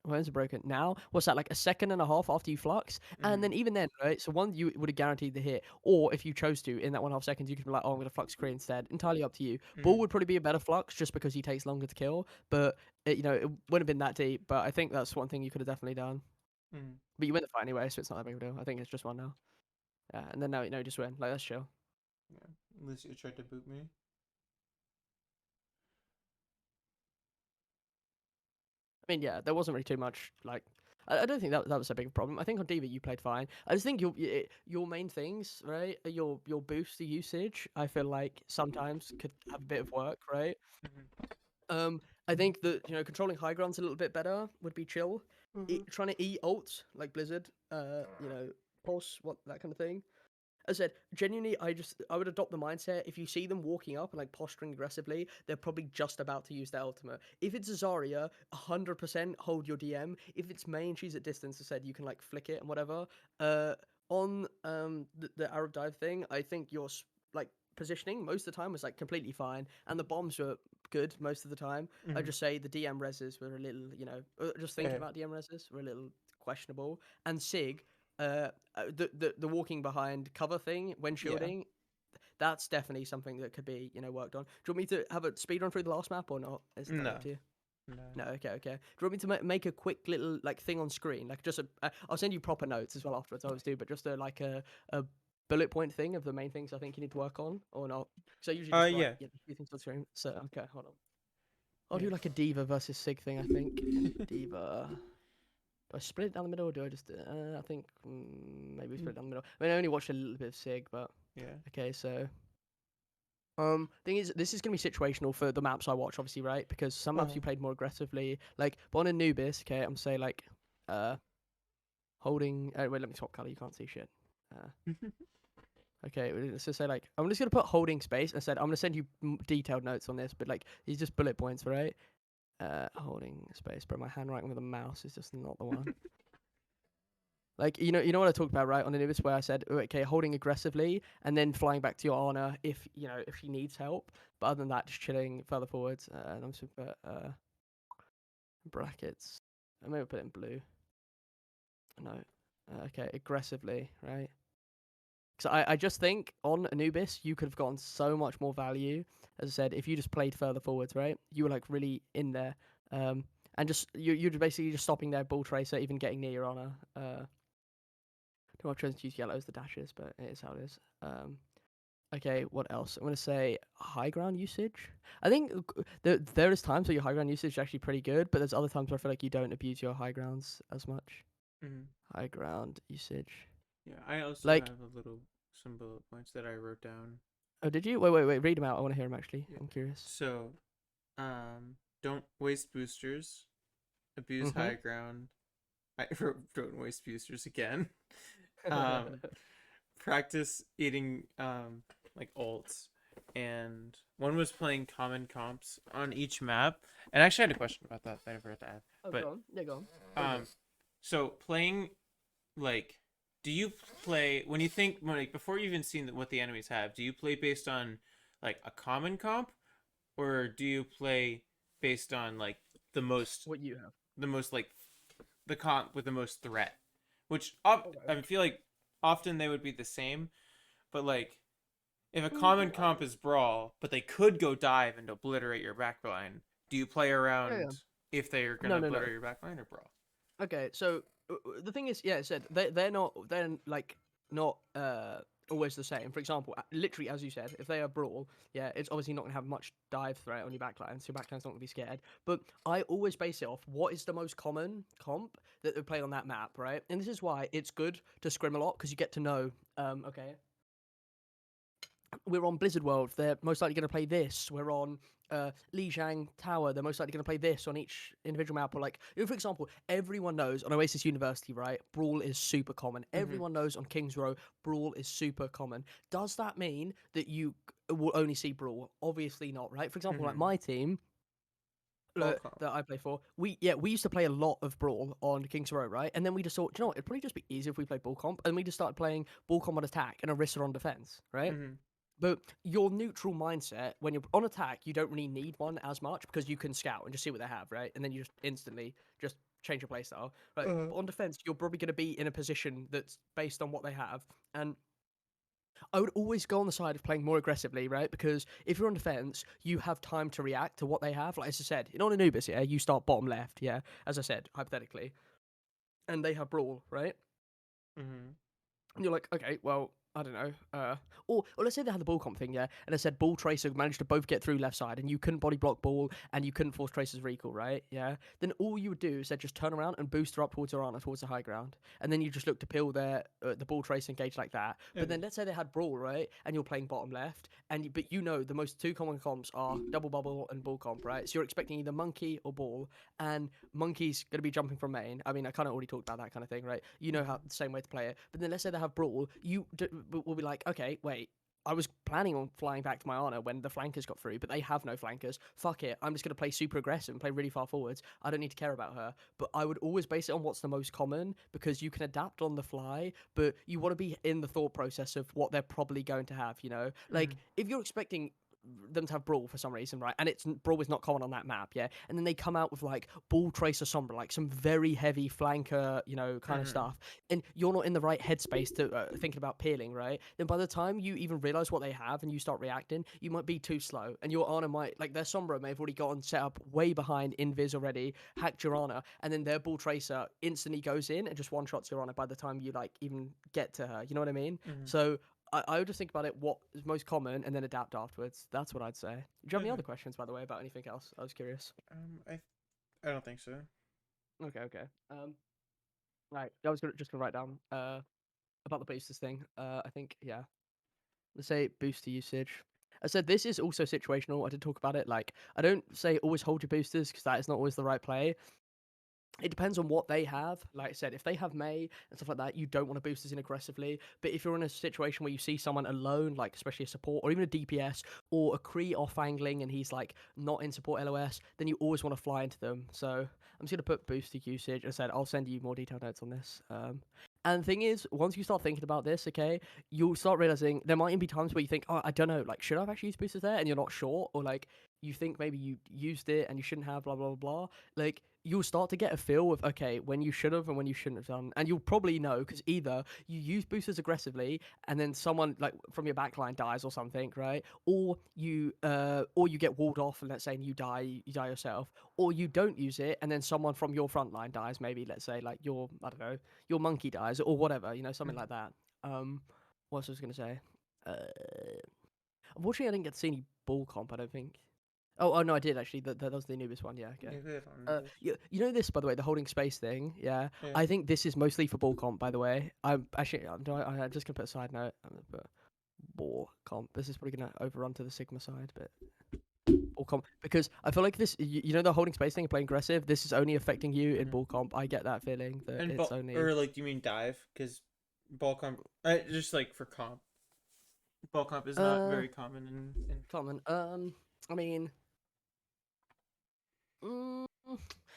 When's it broken? Now? What's that, like a second and a half after you flux? And Mm-hmm. then even then, right? So one, you would have guaranteed the hit. Or if you chose to, in that 1.5 seconds, you could be like, oh, I'm going to flux Kree instead. Entirely up to you. Bull Mm-hmm. would probably be a better flux just because he takes longer to kill. But, it wouldn't have been that deep. But I think that's one thing you could have definitely done. Mm-hmm. But you win the fight anyway, so it's not that big of a deal. I think it's just one now. Yeah, and then now, you just win. Like, that's chill. Yeah. Lucio tried to boot me. I mean, yeah, there wasn't really too much like. I don't think that was a big problem. I think on Diva you played fine. I just think your main things, right, are your booster usage. I feel like sometimes could have a bit of work, right? Mm-hmm. I think that controlling high ground's a little bit better would be chill. Mm-hmm. Trying to eat ults like Blizzard, pulse, what that kind of thing. As I said, genuinely, I would adopt the mindset. If you see them walking up and like posturing aggressively, they're probably just about to use their ultimate. If it's a Zarya, 100% hold your DM. If it's May and she's at distance, as I said, you can like flick it and whatever. On the Arab dive thing, I think your like positioning most of the time was like completely fine, and the bombs were good most of the time. I Mm-hmm. just say the DM reses were a little, just thinking Yeah. about DM reses were a little questionable, and Sig the walking behind cover thing when Yeah. shielding, that's definitely something that could be worked on. Do you want me to have a speed run through the last map or not? It's entirely No. up to you. No. No, okay. Do you want me to make a quick little like thing on screen, like just I'll send you proper notes as well afterwards. I always do, but just a bullet point thing of the main things I think you need to work on or not. So I usually just write Yeah. a few things on screen. So okay, hold on. I'll Yeah. do like a Diva versus Sig thing. I think Diva. Do I split it down the middle, or do I just? I think maybe we split it down the middle. I mean, I only watched a little bit of Sig, but Yeah. okay. So, thing is, this is gonna be situational for the maps I watch, obviously, right? Because some maps you played more aggressively, like, but on Anubis, okay, I'm say like, holding. Wait, let me swap color. You can't see shit. Okay, let's just say like I'm just gonna put holding space. I said I'm gonna send you detailed notes on this, but like these just bullet points, right? Holding space, but my handwriting with a mouse is just not the one. Like you know what I talked about, right? On Anubis, where I said, okay, holding aggressively and then flying back to your Ana if if she needs help. But other than that, just chilling further forwards. And I'm just gonna put brackets. I maybe put it in blue. No. Okay, aggressively, right? Because I just think on Anubis you could have gotten so much more value. As I said, if you just played further forwards, right? You were like really in there, and just you're basically just stopping their ball tracer, even getting near your Honor. Don't want to use yellow as the dashes, but it is how it is. Okay, what else? I'm gonna say high ground usage. I think there is times where your high ground usage is actually pretty good, but there's other times where I feel like you don't abuse your high grounds as much. High ground usage. Yeah, I also Like, have some bullet points that I wrote down. oh, did you? Wait. Read them out. I want to hear them actually. Yeah. I'm curious. So, don't waste boosters, abuse Mhm. high ground. I wrote don't waste boosters again. Um, practice eating like ults, and one was playing common comps on each map. And I actually had a question about that I forgot to add. Oh, But go on. Yeah, go on. so playing like, do you play when you think like before you even seen what the enemies have? Do you play based on like a common comp, or do you play based on like the most What you have? the most like the comp with the most threat? Which Okay. I feel like often they would be the same, but like if a Mm, common comp is brawl, but they could go dive and obliterate your backline, do you play yeah, yeah. around if they're gonna No. obliterate your backline or brawl? Okay, so the thing is, yeah, it said they're like not always the same. For example, literally as you said, if they are brawl, yeah, it's obviously not gonna have much dive threat on your backline, so your backline's not gonna be scared. But I always base it off what is the most common comp that they play on that map, right? And this is why it's good to scrim a lot because you get to know, okay, we're on Blizzard World. They're most likely going to play this. We're on Lijiang Tower. They're most likely going to play this on each individual map. Or like, for example, everyone knows on Oasis University, right? Brawl is super common. Everyone knows on Kings Row, Brawl is super common. Does that mean that you will only see Brawl? Obviously not, right? For example, like my team. Brawl comp. That I play for, we used to play a lot of Brawl on Kings Row, right? And then we just thought, you know what, it'd probably just be easier if we played Ball Comp, and we just started playing Ball Comp on attack and Orisa on defense, right? But your neutral mindset, when you're on attack, you don't really need one as much because you can scout and just see what they have, right? And then you just instantly just change your playstyle. Right? But on defense, you're probably going to be in a position that's based on what they have. And I would always go on the side of playing more aggressively, right? Because if you're on defense, you have time to react to what they have. Like as I said, in on Anubis, yeah, you start bottom left, yeah, as I said, hypothetically. And they have Brawl, right? And you're like, okay, well, I don't know. Or let's say they had the ball comp thing, yeah, and I said ball tracer managed to both get through left side, and you couldn't body block ball, and you couldn't force tracer's recall, right? Yeah. Then all you would do is just turn around and boost her up towards her Arna, towards the high ground, and then you just look to peel their the ball tracer engage like that. But then let's say they had brawl, right, and you're playing bottom left, but you know the most two common comps are double bubble and ball comp, right? So you're expecting either monkey or ball, and monkey's going to be jumping from main. I mean, I kind of already talked about that kind of thing, right? You know how the same way to play it. But then let's say they have brawl, will be like, okay, wait. I was planning on flying back to my Ana when the flankers got through, but they have no flankers. Fuck it. I'm just going to play super aggressive and play really far forwards. I don't need to care about her. But I would always base it on what's the most common because you can adapt on the fly, but you want to be in the thought process of what they're probably going to have, you know? Like, if you're expecting them to have brawl for some reason, right? And brawl is not common on that map, yeah. And then they come out with like ball tracer sombra, like some very heavy flanker, kind of stuff. And you're not in the right headspace to thinking about peeling, right? Then by the time you even realize what they have and you start reacting, you might be too slow, and your Ana might like their sombra may have already gotten set up way behind invis already, hacked your Ana, and then their ball tracer instantly goes in and just one shots your Ana by the time you like even get to her. You know what I mean? So I would just think about it, what is most common, and then adapt afterwards. That's what I'd say. Do you have any other questions, by the way, about anything else? I was curious. I don't think so. Okay. Right. I was just gonna write down about the boosters thing. I think yeah. Let's say booster usage. I said this is also situational. I did talk about it. Like I don't say always hold your boosters because that is not always the right play. It depends on what they have. Like I said, if they have May and stuff like that, you don't want to boost this in aggressively. But if you're in a situation where you see someone alone, like especially a support or even a DPS or a Kree off angling and he's like not in support LOS, then you always want to fly into them. So I'm just gonna put booster usage. I said I'll send you more detailed notes on this. And the thing is, once you start thinking about this, okay, you'll start realizing there might even be times where you think, oh, I don't know, like should I have actually used boosters there, and you're not sure, or like you think maybe you used it and you shouldn't have, blah blah blah. Like you'll start to get a feel of okay when you should have and when you shouldn't have done, and you'll probably know because either you use boosters aggressively and then someone like from your backline dies or something, right? Or you get walled off and let's say you die yourself, or you don't use it and then someone from your front line dies. Maybe let's say like your I don't know your monkey dies or whatever, you know, something like that. What else was I gonna say? Unfortunately, I didn't get to see any ball comp. I don't think. Oh no, I did actually. That was the Anubis one. Yeah, okay. Yeah, they have on You know this by the way, the holding space thing. Yeah, Yeah. I think this is mostly for ball comp. By the way, I'm actually I'm just gonna put a side note. I'm gonna put ball comp. This is probably gonna overrun to the Sigma side, but ball comp because I feel like this. You know the holding space thing, playing aggressive. This is only affecting you in Mhm. ball comp. I get that feeling that And it's only or like, do you mean dive? Because ball comp, just like for comp, ball comp is not uh very common in common. I mean. Mm,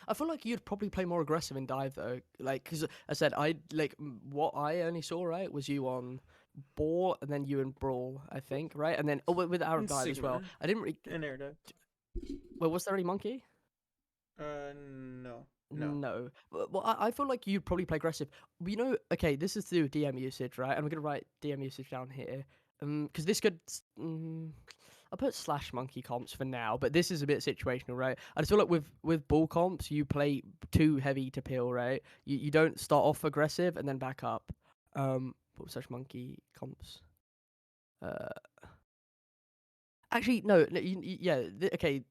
I feel like you'd probably play more aggressive in dive though. Like, because I said I like what I only saw right was you on ball and then you in brawl, I think, right? And then with Arab in dive as well. Sigma I didn't really. and air dive. Well, was there any monkey? No, no. No. Well, I feel like you'd probably play aggressive. But you know, okay, this is to do with DM usage, right? And I'm gonna write DM usage down here. Because this could. I'll put slash monkey comps for now, but this is a bit situational, right? I just feel like with bull comps, you play too heavy to peel, right? You don't start off aggressive and then back up. Slash monkey comps. Uh, actually, no, yeah, okay.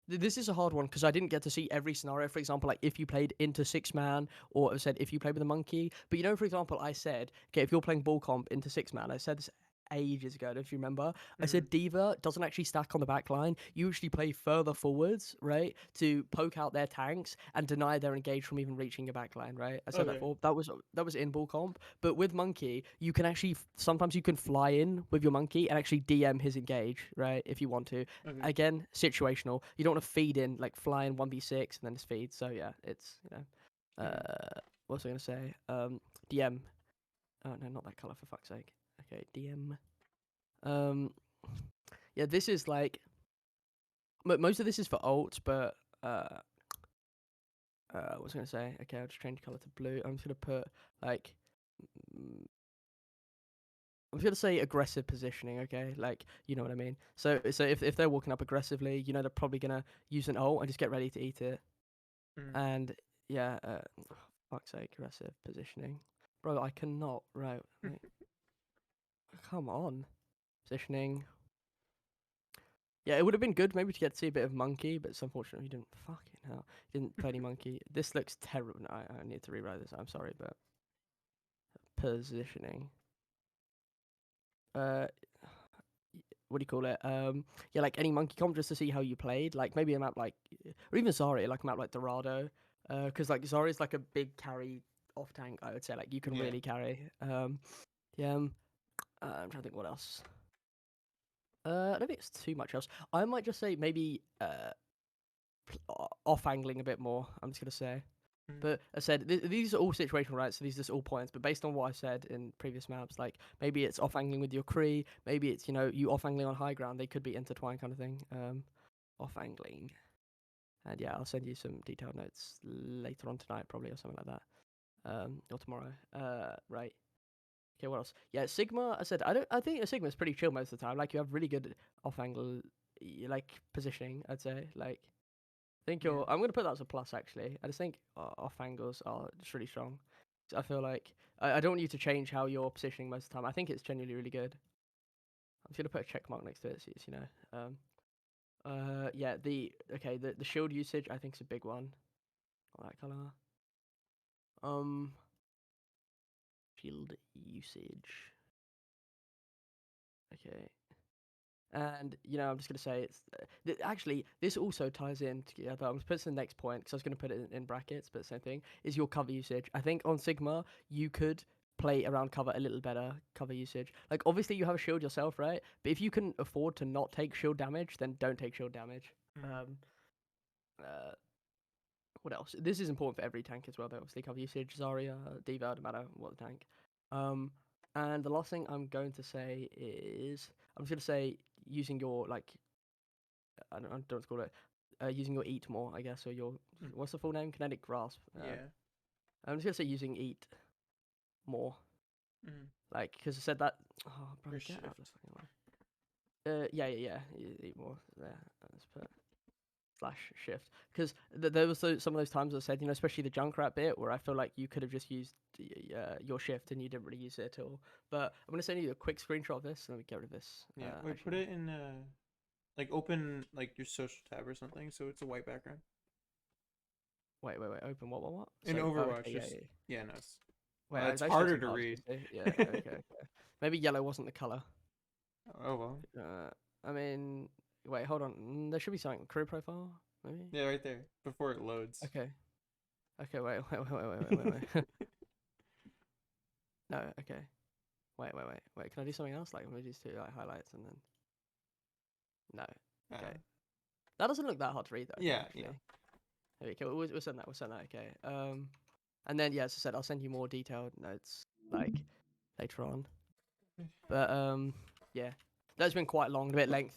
This is a hard one because I didn't get to see every scenario. For example, like if you played into 6-man, or I said if you played with a monkey. But you know, for example, I said, okay, if you're playing ball comp into 6-man, I said this ages ago. If you remember, I Mm-hmm. said Diva doesn't actually stack on the back line. You usually play further forwards, right, to poke out their tanks and deny their engage from even reaching your back line, right? I said that Okay. before. That was in ball comp. But with monkey, you can actually sometimes you can fly in with your monkey and actually DM his engage, right, if you want to. Okay. Again, situational. You don't want to feed in like fly in 1v6 and then just feed. So yeah, it's Mm. what was I gonna say? DM. Oh no, not that color for fuck's sake. Okay, DM. Um, yeah, this is like most of this is for ults, but what was I gonna say? Okay, I'll just change color to blue. I'm just gonna put like. I'm just gonna say aggressive positioning, okay? Like, you know what I mean. So if they're walking up aggressively, you know they're probably gonna use an ult and just get ready to eat it. Mm. And yeah, fuck's sake, aggressive positioning, bro. I cannot. Right, wait, come on, positioning. Yeah, it would have been good maybe to get to see a bit of monkey, but it's unfortunate you didn't. Fucking hell, you didn't play any monkey. This looks terrible. I need to rewrite this. I'm sorry, but positioning. Uh, what do you call it? Yeah, like any monkey comp just to see how you played. Like maybe a map like, or even Zarya, like a map like Dorado, because like Zarya is like a big carry off tank. I would say like you can Yeah. really carry. Yeah. I'm trying to think what else. I don't think it's too much else. I might just say maybe off angling a bit more. I'm just gonna say. Mm. But I said these are all situational, right? So these are just all points. But based on what I said in previous maps, like maybe it's off angling with your Kree, maybe it's you off angling on high ground. They could be intertwined, kind of thing. Off angling, and yeah, I'll send you some detailed notes later on tonight, probably or something like that. Or tomorrow. Right. Okay, what else? Yeah, Sigma. I said I think a Sigma is pretty chill most of the time. Like you have really good off angle, like positioning. I'd say like. I think Yeah. I'm gonna put that as a plus actually. I just think off angles are just really strong. I feel like I don't want you to change how you're positioning most of the time. I think it's genuinely really good. I'm just gonna put a check mark next to it so you know. Yeah, the shield usage I think is a big one. I like that color. Shield usage. Okay. And I'm just gonna say it's actually this also ties in together. I'm gonna put this in the next point because I was gonna put it in brackets, but same thing is your cover usage. I think on Sigma you could play around cover a little better cover usage. Like obviously you have a shield yourself, right? But if you can afford to not take shield damage, then don't take shield damage. What else? This is important for every tank as well, though. Obviously, cover usage, Zarya, D.Va, no matter what the tank. And the last thing I'm going to say is I'm just going to say using your I don't know what to call it. Using your eat more, I guess, or your what's the full name? Kinetic grasp. Yeah. I'm just gonna say using eat more, Mm. like because I said that. Oh, bro, Or get out of the shift. fucking way. Yeah. Eat more there. Let's put /shift because there was some of those times I said, especially the Junkrat bit where I feel like you could have just used your shift and you didn't really use it at all. But I'm gonna send you a quick screenshot of this and let me get rid of this. Yeah. Wait, put it in like open like your social tab or something, so it's a white background. Wait. Open what? In So, Overwatch, okay, just yeah, no, Wait, it's I harder actually to can't read. see. Yeah. Okay. Maybe yellow wasn't the color. Oh well. I mean, wait, hold on. There should be something. Career profile, maybe. Yeah, right there before it loads. Okay. Wait. No. Okay. Wait. Can I do something else? Like maybe just do like highlights and then. No. Okay. That doesn't look that hard to read though. Yeah, Actually. yeah. Okay. We'll send that. Okay. And then as I said, I'll send you more detailed notes like later on. But yeah, that's been quite long, a bit lengthy.